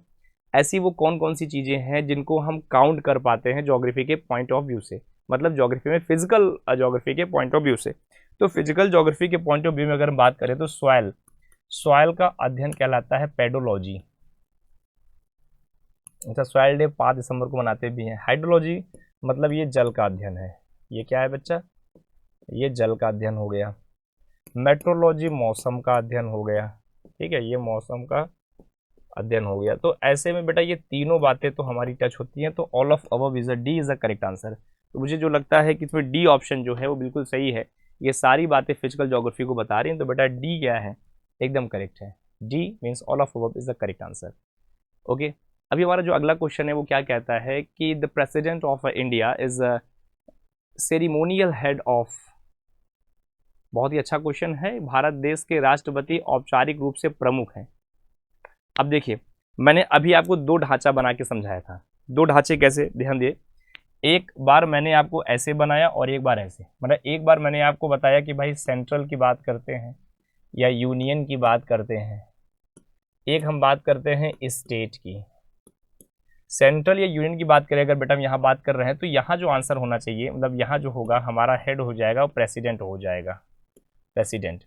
ऐसी वो कौन कौन सी चीज़ें हैं जिनको हम काउंट कर पाते हैं ज्योग्राफी के पॉइंट ऑफ व्यू से, मतलब ज्योग्राफी में फिजिकल ज्योग्राफी के पॉइंट ऑफ व्यू से। तो फिजिकल ज्योग्राफी के पॉइंट ऑफ व्यू में अगर हम बात करें तो सॉइल का अध्ययन कहलाता है पेडोलॉजी। अच्छा, सॉइल डे 5 दिसंबर को मनाते भी हैं। हाइड्रोलॉजी मतलब ये जल का अध्ययन है। ये क्या है बच्चा, ये जल का अध्ययन हो गया। मेट्रोलॉजी मौसम का अध्ययन हो गया, ठीक है, ये मौसम का अध्ययन हो गया। तो ऐसे में बेटा ये तीनों बातें तो हमारी टच होती हैं। तो all of above is a D is a correct answer. तो मुझे जो लगता है कि इसमें डी ऑप्शन जो है वो बिल्कुल सही है। ये सारी बातें फिजिकल ज्योग्राफी को बता रही हैं। तो बेटा डी क्या है, एकदम करेक्ट है। D means all of above is the correct answer. Okay, अभी हमारा जो अगला क्वेश्चन है वो क्या कहता है कि the president of India is ceremonial head of. बहुत ही अच्छा क्वेश्चन है। भारत देश के राष्ट्रपति औपचारिक रूप से प्रमुख हैं। अब देखिए, मैंने अभी आपको दो ढांचा बना के समझाया था। दो ढांचे कैसे, ध्यान दिए। एक बार मैंने आपको ऐसे बनाया और एक बार ऐसे। मतलब एक बार मैंने आपको बताया कि भाई सेंट्रल की बात करते हैं या यूनियन की बात करते हैं, एक हम बात करते हैं स्टेट की। सेंट्रल या यूनियन की बात करें अगर बेटा हम यहाँ बात कर रहे हैं तो यहाँ जो आंसर होना चाहिए, मतलब यहाँ जो होगा हमारा हेड हो जाएगा वो प्रेसिडेंट हो जाएगा, प्रेसिडेंट।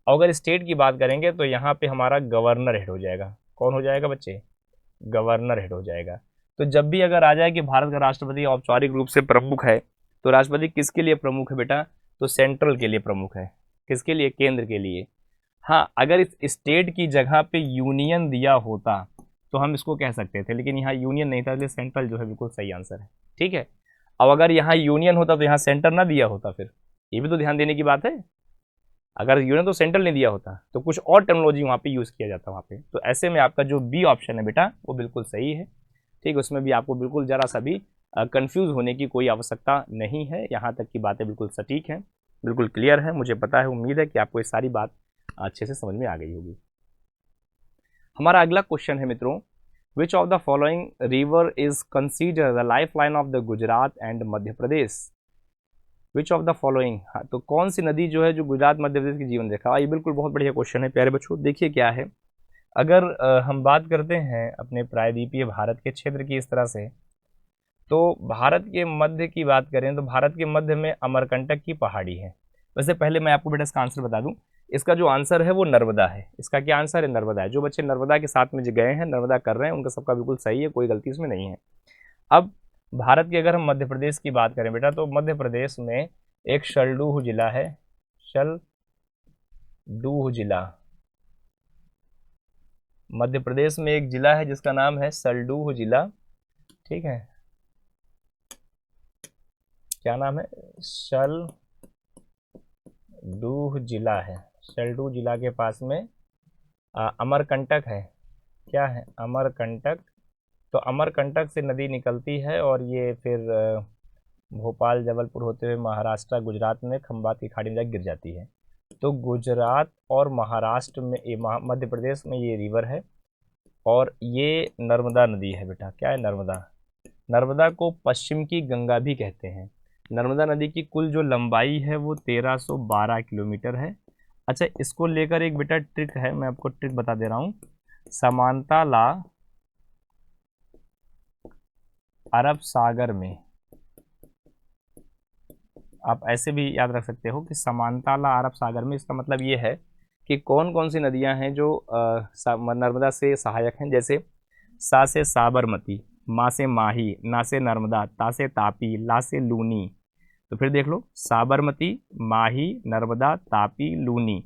और अगर स्टेट की बात करेंगे तो यहाँ पे हमारा गवर्नर हेड हो जाएगा। कौन हो जाएगा बच्चे, गवर्नर हेड हो जाएगा। तो जब भी अगर आ जाए कि भारत का राष्ट्रपति औपचारिक रूप से प्रमुख है, तो राष्ट्रपति किसके लिए प्रमुख है बेटा, तो सेंट्रल के लिए प्रमुख है। किसके लिए, केंद्र के लिए। हाँ, अगर इस स्टेट की जगह पे यूनियन दिया होता तो हम इसको कह सकते थे, लेकिन यहाँ यूनियन नहीं था, इसलिए सेंट्रल जो है बिल्कुल सही आंसर है, ठीक है। अब अगर यहाँ यूनियन होता तो यहाँ सेंटर ना दिया होता, फिर ये भी तो ध्यान देने की बात है। अगर यूनियन तो सेंट्रल नहीं दिया होता तो कुछ और टर्मिनोलॉजी वहाँ पे यूज़ किया जाता वहाँ पे। तो ऐसे में आपका जो बी ऑप्शन है बेटा वो बिल्कुल सही है, ठीक है। उसमें भी आपको बिल्कुल ज़रा सा भी कंफ्यूज होने की कोई आवश्यकता नहीं है। यहाँ तक की बातें बिल्कुल सटीक हैं, बिल्कुल क्लियर है। मुझे पता है, उम्मीद है कि आपको ये सारी बात अच्छे से समझ में आ गई होगी। हमारा अगला क्वेश्चन है मित्रों, विच of the following river is consider the life line of the Gujarat and Madhya Pradesh. Which of the following, हाँ, तो कौन सी नदी जो है जो गुजरात मध्य प्रदेश की जीवन रेखा। ये बिल्कुल बहुत बढ़िया क्वेश्चन है प्यारे बच्चों। देखिए क्या है, अगर हम बात करते हैं अपने प्रायद्वीपीय भारत के क्षेत्र की इस तरह से, तो भारत के मध्य की बात करें तो भारत के मध्य में अमरकंटक की पहाड़ी है। वैसे पहले मैं आपको बेटा इसका आंसर बता दूं, इसका जो आंसर है वो नर्मदा है। इसका क्या आंसर है, नर्मदा है। जो बच्चे नर्मदा के साथ में जो गए हैं, नर्मदा कर रहे हैं, उनका सबका बिल्कुल सही है, कोई गलती इसमें नहीं है। अब भारत की अगर हम मध्य प्रदेश की बात करें बेटा, तो मध्य प्रदेश में एक शलडूह जिला है, शलडूह जिला। मध्य प्रदेश में एक जिला है जिसका नाम है शलडूह जिला, ठीक है। क्या नाम है, शलडूह जिला है। शलडूह जिला के पास में अमरकंटक है। क्या है, अमरकंटक। तो अमरकंटक से नदी निकलती है और ये फिर भोपाल जबलपुर होते हुए महाराष्ट्र गुजरात में खंबात की खाड़ी में जाकर गिर जाती है। तो गुजरात और महाराष्ट्र में, मध्य प्रदेश में ये रिवर है और ये नर्मदा नदी है बेटा। क्या है, नर्मदा। नर्मदा को पश्चिम की गंगा भी कहते हैं। नर्मदा नदी की कुल जो लंबाई है वो 1312 किलोमीटर है। अच्छा, इसको लेकर एक बेटा ट्रिक है, मैं आपको ट्रिक बता दे रहा हूँ। समांता ला अरब सागर में, आप ऐसे भी याद रख सकते हो कि समांता ला अरब सागर में, इसका मतलब ये है कि कौन कौन सी नदियां हैं जो नर्मदा से सहायक हैं। जैसे सा से साबरमती, मा से माही, ना से नर्मदा, ता से तापी, ला से लूनी। तो फिर देख लो, साबरमती, माही, नर्मदा, तापी, लूनी,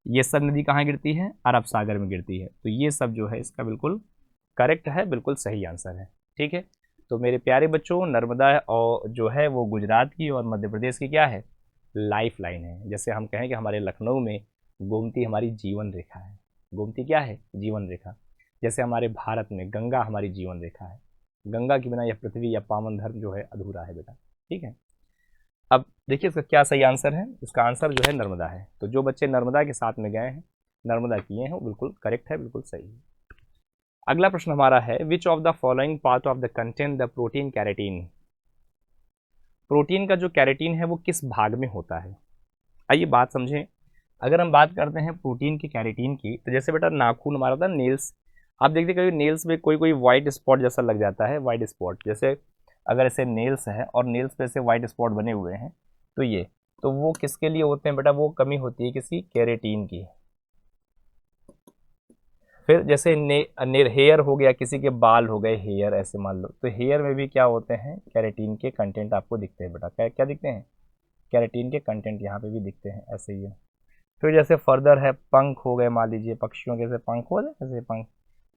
ये सब नदी कहाँ गिरती है? अरब सागर में गिरती है। तो ये सब जो है इसका बिल्कुल करेक्ट है, बिल्कुल सही आंसर है। ठीक है, तो मेरे प्यारे बच्चों, नर्मदा और जो है वो गुजरात की और मध्य प्रदेश की क्या है? लाइफ लाइन है। जैसे हम कहें कि हमारे लखनऊ में गोमती हमारी जीवन रेखा है। गोमती क्या है? जीवन रेखा। जैसे हमारे भारत में गंगा हमारी जीवन रेखा है। गंगा के बिना यह पृथ्वी या पावन धर्म जो है अधूरा है बेटा। ठीक है, अब देखिए इसका क्या सही आंसर है। इसका आंसर जो है नर्मदा है। तो जो बच्चे नर्मदा के साथ में गए हैं, नर्मदा किए हैं, वो बिल्कुल करेक्ट है, बिल्कुल सही है। अगला प्रश्न हमारा है, which of the following part of the content the protein keratin. Protein का जो कैरेटीन है वो किस भाग में होता है? आइए बात समझें। अगर हम बात करते हैं प्रोटीन की कैरेटीन की, तो जैसे बेटा नाखून हमारा था, नेल्स, आप देखते कभी नेल्स में कोई कोई वाइट स्पॉट जैसा लग जाता है। वाइट स्पॉट जैसे अगर ऐसे नेल्स है और नेल्स पे ऐसे वाइट स्पॉट बने हुए हैं, तो ये, तो वो किसके लिए होते हैं बेटा? वो कमी होती है किसी कैरेटीन की। फिर जैसे हेयर हो गया, किसी के बाल हो गए, हेयर ऐसे मान लो, तो हेयर में भी क्या होते हैं? कैरेटीन के कंटेंट आपको दिखते हैं बेटा। क्या क्या दिखते हैं? कैरेटीन के कंटेंट यहाँ पे भी दिखते हैं, ऐसे ही है। फिर जैसे फर्दर है, पंख हो गए, मान लीजिए पक्षियों के जैसे पंख हो गए, ऐसे पंख,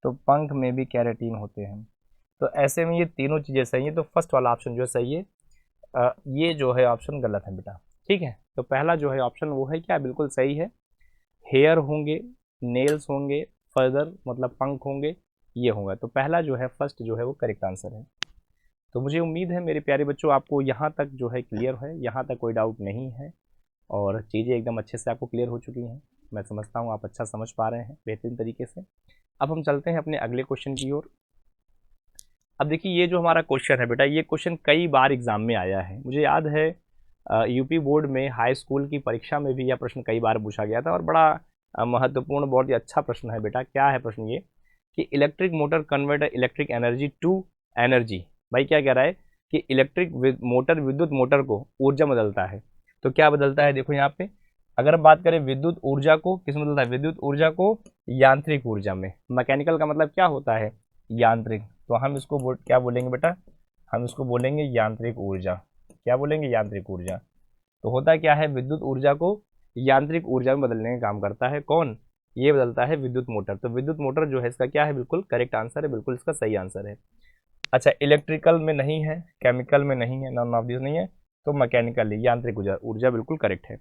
तो पंख में भी कैरेटीन होते हैं। तो ऐसे में ये तीनों चीज़ें सही है। तो फर्स्ट वाला ऑप्शन जो है सही है। ये जो है ऑप्शन गलत है बेटा। ठीक है, तो पहला जो है ऑप्शन वो है क्या? बिल्कुल सही है। हेयर होंगे, नेल्स होंगे, फर्दर मतलब पंख होंगे, ये होगा। तो पहला जो है फर्स्ट जो है वो करेक्ट आंसर है। तो मुझे उम्मीद है मेरे प्यारे बच्चों आपको यहाँ तक जो है क्लियर है, यहाँ तक कोई डाउट नहीं है और चीज़ें एकदम अच्छे से आपको क्लियर हो चुकी हैं। मैं समझता हूँ आप अच्छा समझ पा रहे हैं बेहतरीन तरीके से। अब हम चलते हैं अपने अगले क्वेश्चन की ओर। अब देखिए ये जो हमारा क्वेश्चन है बेटा, ये क्वेश्चन कई बार एग्जाम में आया है। मुझे याद है यूपी बोर्ड में हाई स्कूल की परीक्षा में भी यह प्रश्न कई बार पूछा गया था और बड़ा महत्वपूर्ण, बहुत ही अच्छा प्रश्न है बेटा। क्या है प्रश्न ये कि electric motor convert electric energy to energy. भाई क्या कह रहा है कि इलेक्ट्रिक मोटर, विद्युत मोटर को ऊर्जा बदलता है। तो क्या बदलता है? देखो यहाँ पे अगर हम बात करें विद्युत ऊर्जा को किस में बदलता है? विद्युत ऊर्जा को यांत्रिक ऊर्जा में। मैकेनिकल का मतलब क्या होता है? यांत्रिक। तो हम इसको क्या बोलेंगे बेटा? हम इसको बोलेंगे यांत्रिक ऊर्जा। क्या बोलेंगे? यांत्रिक ऊर्जा। तो होता क्या है? विद्युत ऊर्जा को यांत्रिक ऊर्जा में बदलने का काम करता है कौन? ये बदलता है विद्युत मोटर। तो विद्युत मोटर जो है इसका क्या है? बिल्कुल करेक्ट आंसर है, बिल्कुल इसका सही आंसर है। अच्छा, इलेक्ट्रिकल में नहीं है, केमिकल में नहीं है, नॉन ऑफ दिस नहीं है, तो मैकेनिकल यांत्रिक ऊर्जा, ऊर्जा बिल्कुल करेक्ट है।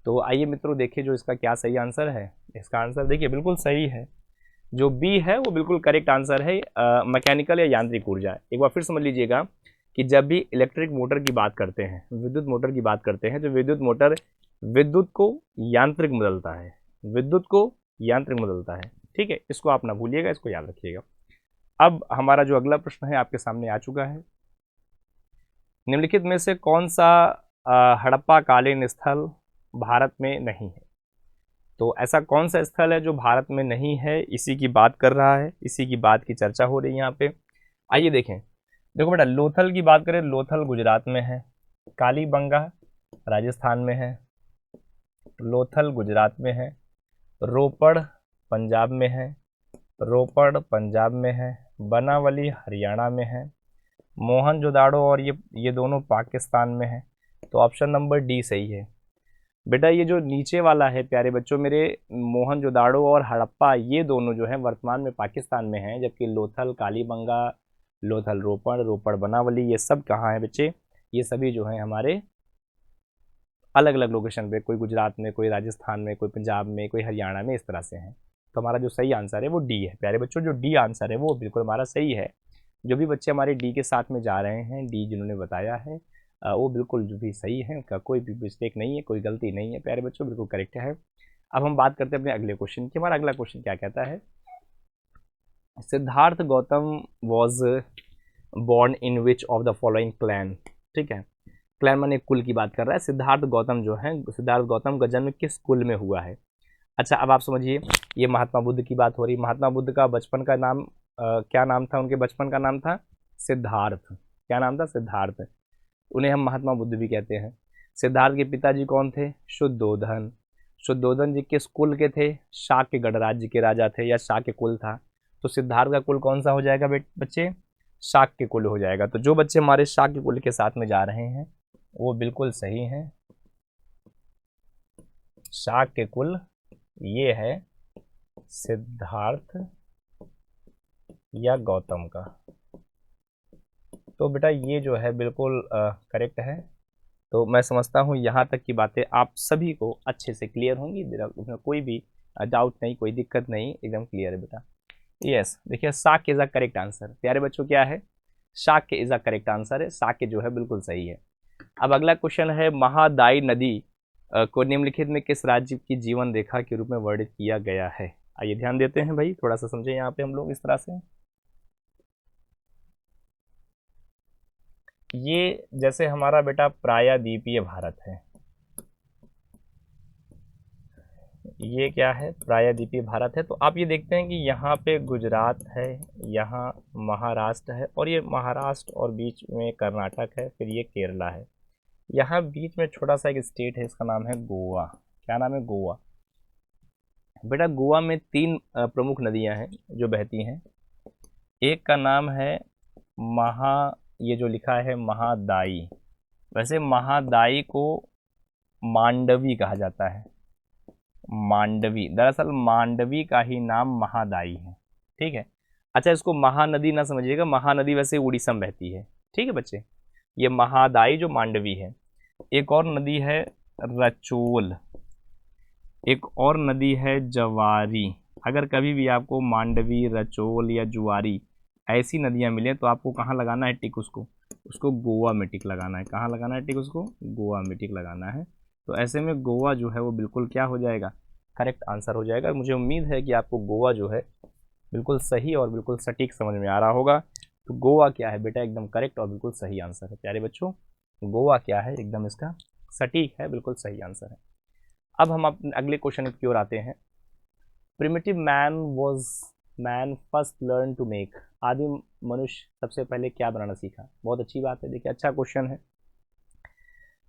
तो आइए मित्रों देखिए जो इसका क्या सही आंसर है। इसका आंसर देखिए बिल्कुल सही है, जो बी है वो बिल्कुल करेक्ट आंसर है, मैकेनिकल या यांत्रिक ऊर्जा। एक बार फिर समझ लीजिएगा कि जब भी इलेक्ट्रिक मोटर की बात करते हैं, विद्युत मोटर की बात करते हैं, तो विद्युत मोटर विद्युत को यांत्रिक में बदलता है, विद्युत को यांत्रिक में बदलता है। ठीक है, इसको आप ना भूलिएगा, इसको याद रखिएगा। अब हमारा जो अगला प्रश्न है आपके सामने आ चुका है। निम्नलिखित में से कौन सा हड़प्पा कालीन स्थल भारत में नहीं है? तो ऐसा कौन सा स्थल है जो भारत में नहीं है? इसी की बात कर रहा है, इसी की बात की चर्चा हो रही है यहाँ पे। आइए देखें। देखो बेटा, लोथल की बात करें, लोथल गुजरात में है, कालीबंगा राजस्थान में है, लोथल गुजरात में है, रोपड़ पंजाब में है, रोपड़ पंजाब में है, बनावली हरियाणा में है, मोहनजोदाड़ो और ये दोनों पाकिस्तान में है। तो ऑप्शन नंबर डी सही है बेटा। ये जो नीचे वाला है प्यारे बच्चों मेरे, मोहनजोदाड़ो और हड़प्पा, ये दोनों जो है वर्तमान में पाकिस्तान में हैं, जबकि लोथल कालीबंगा, लोथल रोपड़, रोपड़ बनावली, ये सब कहाँ है बच्चे? ये सभी जो हैं हमारे अलग अलग लोकेशन पे, कोई गुजरात में, कोई राजस्थान में, कोई पंजाब में, कोई हरियाणा में, इस तरह से हैं। तो हमारा जो सही आंसर है वो डी है प्यारे बच्चों। जो डी आंसर है वो बिल्कुल हमारा सही है। जो भी बच्चे हमारे डी के साथ में जा रहे हैं, डी जिन्होंने बताया है वो बिल्कुल जो भी सही है, उनका कोई भी मिस्टेक नहीं है, कोई गलती नहीं है प्यारे बच्चों, बिल्कुल करेक्ट है। अब हम बात करते हैं अपने अगले क्वेश्चन की। हमारा अगला क्वेश्चन क्या कहता है? Siddharth Gautam was born in which of the following clan? ठीक है, क्लैन माने कुल की बात कर रहा है। सिद्धार्थ गौतम जो है, सिद्धार्थ गौतम का जन्म किस कुल में हुआ है? अच्छा, अब आप समझिए, ये महात्मा बुद्ध की बात हो रही। महात्मा बुद्ध का बचपन का नाम क्या नाम था? उनके बचपन का नाम था सिद्धार्थ। क्या नाम था? सिद्धार्थ। उन्हें हम महात्मा बुद्ध भी कहते हैं। सिद्धार्थ के पिताजी कौन थे? शुद्धोधन। शुद्धोधन जी किस कुल के थे? शाक्य गणराज्य के राजा थे, या शाक्य कुल था। तो सिद्धार्थ का कुल कौन सा हो जाएगा बच्चे? शाक्य कुल हो जाएगा। तो जो बच्चे हमारे शाक्य कुल के साथ में जा रहे हैं वो बिल्कुल सही हैं। शाक्य कुल ये है सिद्धार्थ या गौतम का। तो बेटा ये जो है बिल्कुल करेक्ट है। तो मैं समझता हूँ यहाँ तक की बातें आप सभी को अच्छे से क्लियर होंगी, उसमें कोई भी डाउट नहीं, कोई दिक्कत नहीं, एकदम क्लियर है बेटा। यस, देखिए Shakya is a correct answer. प्यारे बच्चों क्या है? Shakya is a correct answer है। शाक्य जो है बिल्कुल सही है। अब अगला क्वेश्चन है, महादाई नदी को निम्नलिखित में किस राज्य की जीवन रेखा के रूप में वर्णित किया गया है? आइए ध्यान देते हैं भाई, थोड़ा सा समझे यहाँ पे हम लोग इस तरह से। ये जैसे हमारा बेटा प्रायद्वीपीय भारत है, ये क्या है? प्रायद्वीपीय भारत है। तो आप ये देखते हैं कि यहाँ पे गुजरात है, यहाँ महाराष्ट्र है, और ये महाराष्ट्र और बीच में कर्नाटक है, फिर ये केरला है। यहाँ बीच में छोटा सा एक स्टेट है, इसका नाम है गोवा। क्या नाम है? गोवा। बेटा गोवा में 3 प्रमुख नदियाँ हैं जो बहती हैं। एक का नाम है ये जो लिखा है महादाई। वैसे महादाई को मांडवी कहा जाता है। मांडवी, दरअसल मांडवी का ही नाम महादाई है। ठीक है। अच्छा, इसको महानदी ना समझिएगा, महानदी वैसे उड़ीसा में बहती है। ठीक है बच्चे, ये महादाई जो मांडवी है। एक और नदी है रचोल, एक और नदी है जवारी। अगर कभी भी आपको मांडवी, रचोल या जुआरी ऐसी नदियां मिले तो आपको कहाँ लगाना है टिक? उसको गोवा में टिक लगाना है। कहाँ लगाना है टिक? उसको गोवा में टिक लगाना है। तो ऐसे में गोवा जो है वो बिल्कुल क्या हो जाएगा? करेक्ट आंसर हो जाएगा। मुझे उम्मीद है कि आपको गोवा जो है बिल्कुल सही और बिल्कुल सटीक समझ में आ रहा होगा। तो गोवा क्या है बेटा? एकदम करेक्ट और बिल्कुल सही आंसर है। प्यारे बच्चों, गोवा क्या है? एकदम इसका सटीक है, बिल्कुल सही आंसर है। अब हम अपने अगले क्वेश्चन की ओर आते हैं। Primitive man first learn to make. आदिम मनुष्य सबसे पहले क्या बनाना सीखा? बहुत अच्छी बात है। देखिए, अच्छा क्वेश्चन है।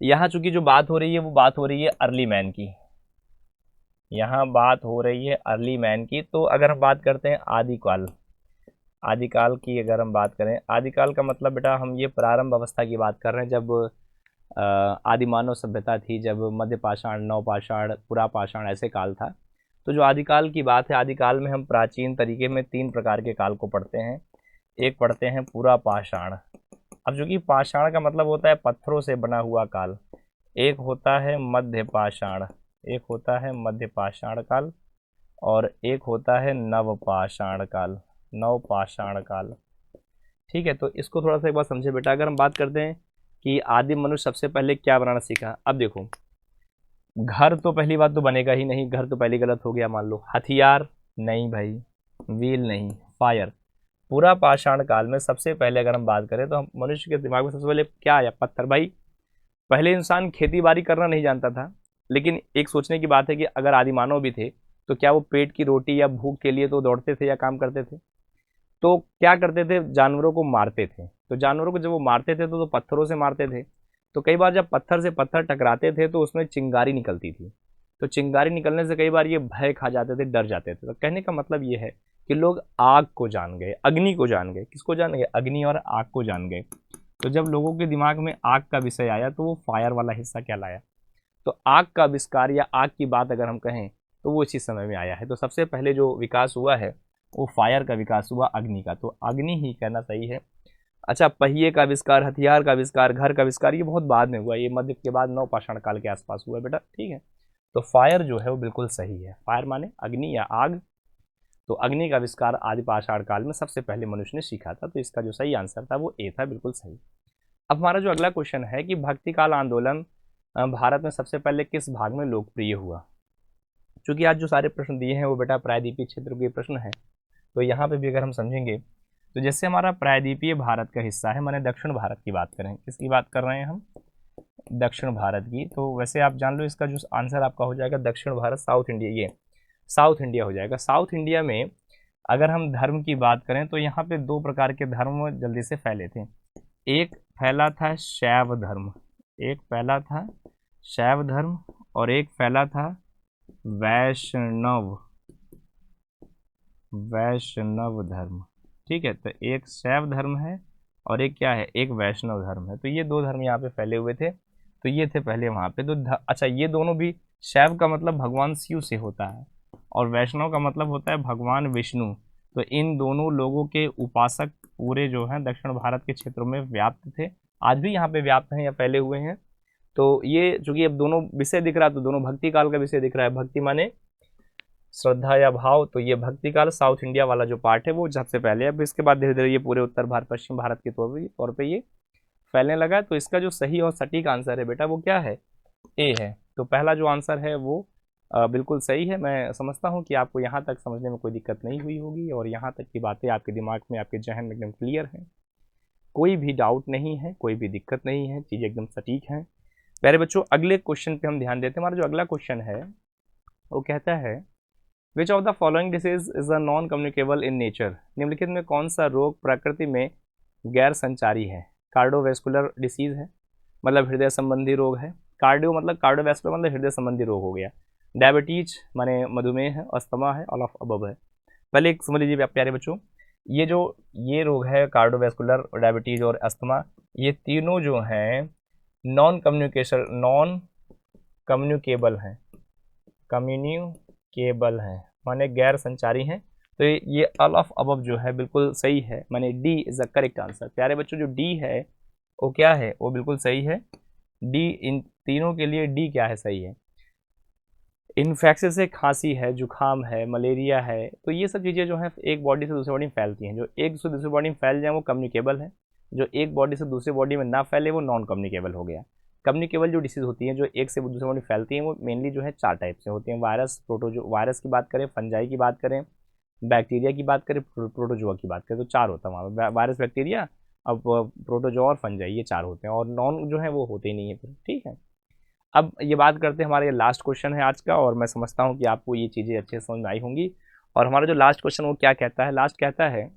यहाँ चूंकि जो बात हो रही है वो बात हो रही है अर्ली मैन की। यहाँ बात हो रही है अर्ली मैन की। तो अगर हम बात करते हैं आदिकाल, आदिकाल की अगर हम बात करें, आदिकाल का मतलब बेटा हम ये प्रारंभ अवस्था की बात कर रहे हैं, जब आदिमानव सभ्यता थी, जब मध्य पाषाण, नवपाषाण, पुरा पाषाण ऐसे काल था। तो जो आदिकाल की बात है, आदिकाल में हम प्राचीन तरीके में 3 प्रकार के काल को पढ़ते हैं। एक पढ़ते हैं पुरा पाषाण। अब जो कि पाषाण का मतलब होता है पत्थरों से बना हुआ काल। एक होता है मध्य पाषाण, एक होता है मध्य पाषाण काल, और एक होता है नवपाषाण काल, नवपाषाण काल। ठीक है, तो इसको थोड़ा सा एक बार समझे बेटा। अगर हम बात करते हैं कि आदिम मनुष्य सबसे पहले क्या बनाना सीखा, अब देखो, घर तो पहली बात तो बनेगा ही नहीं, घर तो पहले गलत हो गया मान लो। हथियार नहीं भाई, व्हील नहीं, फायर। पूरा पाषाण काल में सबसे पहले अगर हम बात करें तो हम मनुष्य के दिमाग में सबसे पहले क्या आया? पत्थर। भाई पहले इंसान खेती बाड़ी करना नहीं जानता था, लेकिन एक सोचने की बात है कि अगर आदिमानव भी थे तो क्या वो पेट की रोटी या भूख के लिए तो दौड़ते थे या काम करते थे? तो क्या करते थे? जानवरों को मारते थे। तो जानवरों को जब वो मारते थे तो पत्थरों से मारते थे। तो कई बार जब पत्थर से पत्थर टकराते थे तो उसमें चिंगारी निकलती थी। तो चिंगारी निकलने से कई बार ये भय खा जाते थे, डर जाते थे। तो कहने का मतलब ये है कि लोग आग को जान गए, अग्नि को जान गए। किसको जान गए? अग्नि और आग को जान गए। तो जब लोगों के दिमाग में आग का विषय आया तो वो फायर वाला हिस्सा क्या लाया? तो आग का आविष्कार या आग की बात अगर हम कहें तो वो इसी समय में आया है। तो सबसे पहले जो विकास हुआ है वो फायर का विकास हुआ, अग्नि का। तो अग्नि ही कहना सही है। अच्छा, पहिए का आविष्कार, हथियार का आविष्कार, घर का आविष्कार, ये बहुत बाद में हुआ। ये मध्य के बाद नवपाषाण काल के आसपास हुआ बेटा। ठीक है, तो फायर जो है वो बिल्कुल सही है। फायर माने अग्नि या आग। तो अग्नि का आविष्कार आदि पाषाण काल में सबसे पहले मनुष्य ने सीखा था। तो इसका जो सही आंसर था वो ए था, बिल्कुल सही। अब हमारा जो अगला क्वेश्चन है कि भक्ति काल आंदोलन भारत में सबसे पहले किस भाग में लोकप्रिय हुआ? चूंकि आज जो सारे प्रश्न दिए हैं वो बेटा प्रायद्वीपीय क्षेत्र के प्रश्न है, तो यहाँ पे भी अगर हम समझेंगे तो जैसे हमारा प्रायद्वीपीय भारत का हिस्सा है, माने दक्षिण भारत की बात करें, किसकी बात कर रहे हैं हम? दक्षिण भारत की। तो वैसे आप जान लो इसका जो आंसर आपका हो जाएगा दक्षिण भारत, साउथ इंडिया, ये साउथ इंडिया हो जाएगा। साउथ इंडिया में अगर हम धर्म की बात करें तो यहाँ पे दो प्रकार के धर्म जल्दी से फैले थे। एक फैला था शैव धर्म, एक फैला था शैव धर्म और एक फैला था वैष्णव धर्म। ठीक है, तो एक शैव धर्म है और एक क्या है, एक वैष्णव धर्म है। तो ये दो धर्म यहाँ पे फैले हुए थे, तो ये थे पहले वहाँ पे। तो अच्छा, ये दोनों भी, शैव का मतलब भगवान शिव से होता है और वैष्णव का मतलब होता है भगवान विष्णु। तो इन दोनों लोगों के उपासक पूरे जो हैं दक्षिण भारत के क्षेत्रों में व्याप्त थे, आज भी यहाँ पे व्याप्त हैं या फैले हुए हैं। तो ये चूंकि अब दोनों विषय दिख रहा है तो दोनों भक्ति काल का विषय दिख रहा है। भक्ति माने श्रद्धा या भाव, तो ये भक्ति काल साउथ इंडिया वाला जो पार्ट है वो सबसे पहले। अब इसके बाद धीरे धीरे ये पूरे उत्तर भारत, पश्चिम भारत के तौर पे ये फैलने लगा। तो इसका जो सही और सटीक आंसर है बेटा वो क्या है, ए है। तो पहला जो आंसर है वो बिल्कुल सही है। मैं समझता हूँ कि आपको यहाँ तक समझने में कोई दिक्कत नहीं हुई होगी और यहाँ तक की बातें आपके दिमाग में, आपके जहन में एकदम क्लियर हैं, कोई भी डाउट नहीं है, कोई भी दिक्कत नहीं है, चीज़ें एकदम सटीक हैं। प्यारे बच्चों, अगले क्वेश्चन पे हम ध्यान देते हैं। हमारा जो अगला क्वेश्चन है वो कहता है which of the following disease is a non communicable in nature. निम्नलिखित में कौन सा रोग प्रकृति में गैर संचारी है। कार्डियोवैस्कुलर डिसीज है, मतलब हृदय संबंधी रोग है। कार्डियो मतलब कार्डियोवैस्कुलर मतलब हृदय संबंधी रोग हो गया। डायबिटीज माने मधुमेह है, अस्थमा है, ऑल ऑफ अबव है। पहले एक समझ लीजिए प्यारे बच्चों, ये रोग है कार्डियोवैस्कुलर, डायबिटीज और अस्थमा, ये तीनों जो हैं नॉन कम्युनिकेबल हैं, माने गैर संचारी हैं। तो ये ऑल ऑफ अबव जो है बिल्कुल सही है, माने D is the correct answer. प्यारे बच्चों, जो डी है वो क्या है, वो बिल्कुल सही है। डी, इन तीनों के लिए डी क्या है, सही है। इन्फेक्शन से खांसी है, जुखाम है, मलेरिया है, तो ये सब चीज़ें जो हैं एक बॉडी से दूसरी बॉडी में फैलती हैं। जो एक से दूसरी बॉडी में फैल जाए वो कम्युनिकेबल है, जो एक बॉडी से दूसरी बॉडी में ना फैले वो नॉन कम्युनिकेबल हो गया। कम्युनिकेबल जो डिसीज़ होती हैं जो एक से दूसरी बॉडी फैलती हैं वो मेनली जो है 4 टाइप से होती हैं। वायरस, वायरस की बात करें, फंजाई की बात करें, बैक्टीरिया की बात करें, प्रोटोजोआ की बात करें, तो 4 होता है वहाँ पर, वायरस, बैक्टीरिया, अब प्रोटोजोआ और फंजाई, ये 4 होते हैं और नॉन जो है वो होते ही नहीं है फिर। ठीक है, अब ये बात करते हैं, हमारा ये लास्ट क्वेश्चन है आज का और मैं समझता हूँ कि आपको ये चीज़ें अच्छे से समझ में आई होंगी। और हमारा जो लास्ट क्वेश्चन वो क्या कहता है, लास्ट कहता है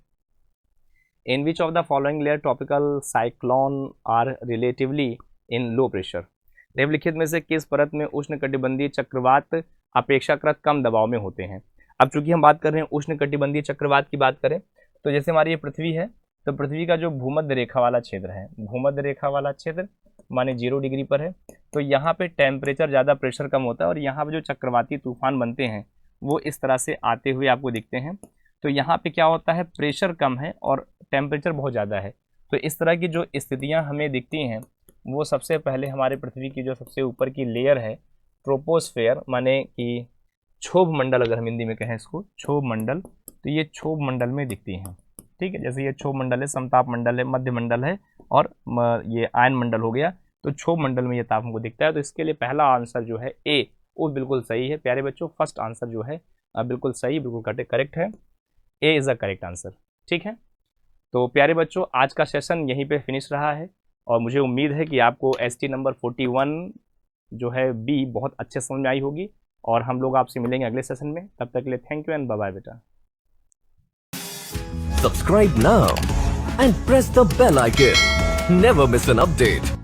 in which of the following layer tropical cyclone are relatively in low pressure. निम्नलिखित में से किस परत में उष्णकटिबंधीय चक्रवात अपेक्षाकृत कम दबाव में होते हैं। अब चूंकि हम बात कर रहे हैं उष्णकटिबंधीय चक्रवात की बात करें तो जैसे हमारी ये पृथ्वी है, तो पृथ्वी का जो भूमध्य रेखा वाला क्षेत्र है, भूमध्य रेखा वाला क्षेत्र माने 0 डिग्री पर है, तो यहाँ पे टेम्परेचर ज़्यादा, प्रेशर कम होता है और यहाँ पे जो चक्रवाती तूफान बनते हैं वो इस तरह से आते हुए आपको दिखते हैं। तो यहाँ पे क्या होता है, प्रेशर कम है और टेम्परेचर बहुत ज़्यादा है। तो इस तरह की जो स्थितियाँ हमें दिखती हैं वो सबसे पहले हमारे पृथ्वी की जो सबसे ऊपर की लेयर है ट्रोपोस्फेयर, माने कि क्षोभ मंडल, अगर हम हिंदी में कहें इसको क्षोभ मंडल, तो ये क्षोभ मंडल में दिखती हैं। ठीक है, जैसे ये क्षोभ मंडल है, समताप मंडल है, मध्य मंडल है और ये आयन मंडल हो गया, तो क्षोभ मंडल में ये ताप हमको दिखता है। तो इसके लिए पहला आंसर जो है ए वो बिल्कुल सही है। प्यारे बच्चों, फर्स्ट आंसर जो है बिल्कुल सही, बिल्कुल करेक्ट है, A is the correct answer. ठीक है, तो प्यारे बच्चों आज का सेशन यहीं पे फिनिश रहा है और मुझे उम्मीद है कि आपको ST नंबर 41 जो है बी बहुत अच्छे समझ में आई होगी और हम लोग आपसे मिलेंगे अगले सेशन में। तब तक के लिए thank you and bye bye बेटा। Subscribe now and press the bell icon. Never miss an update.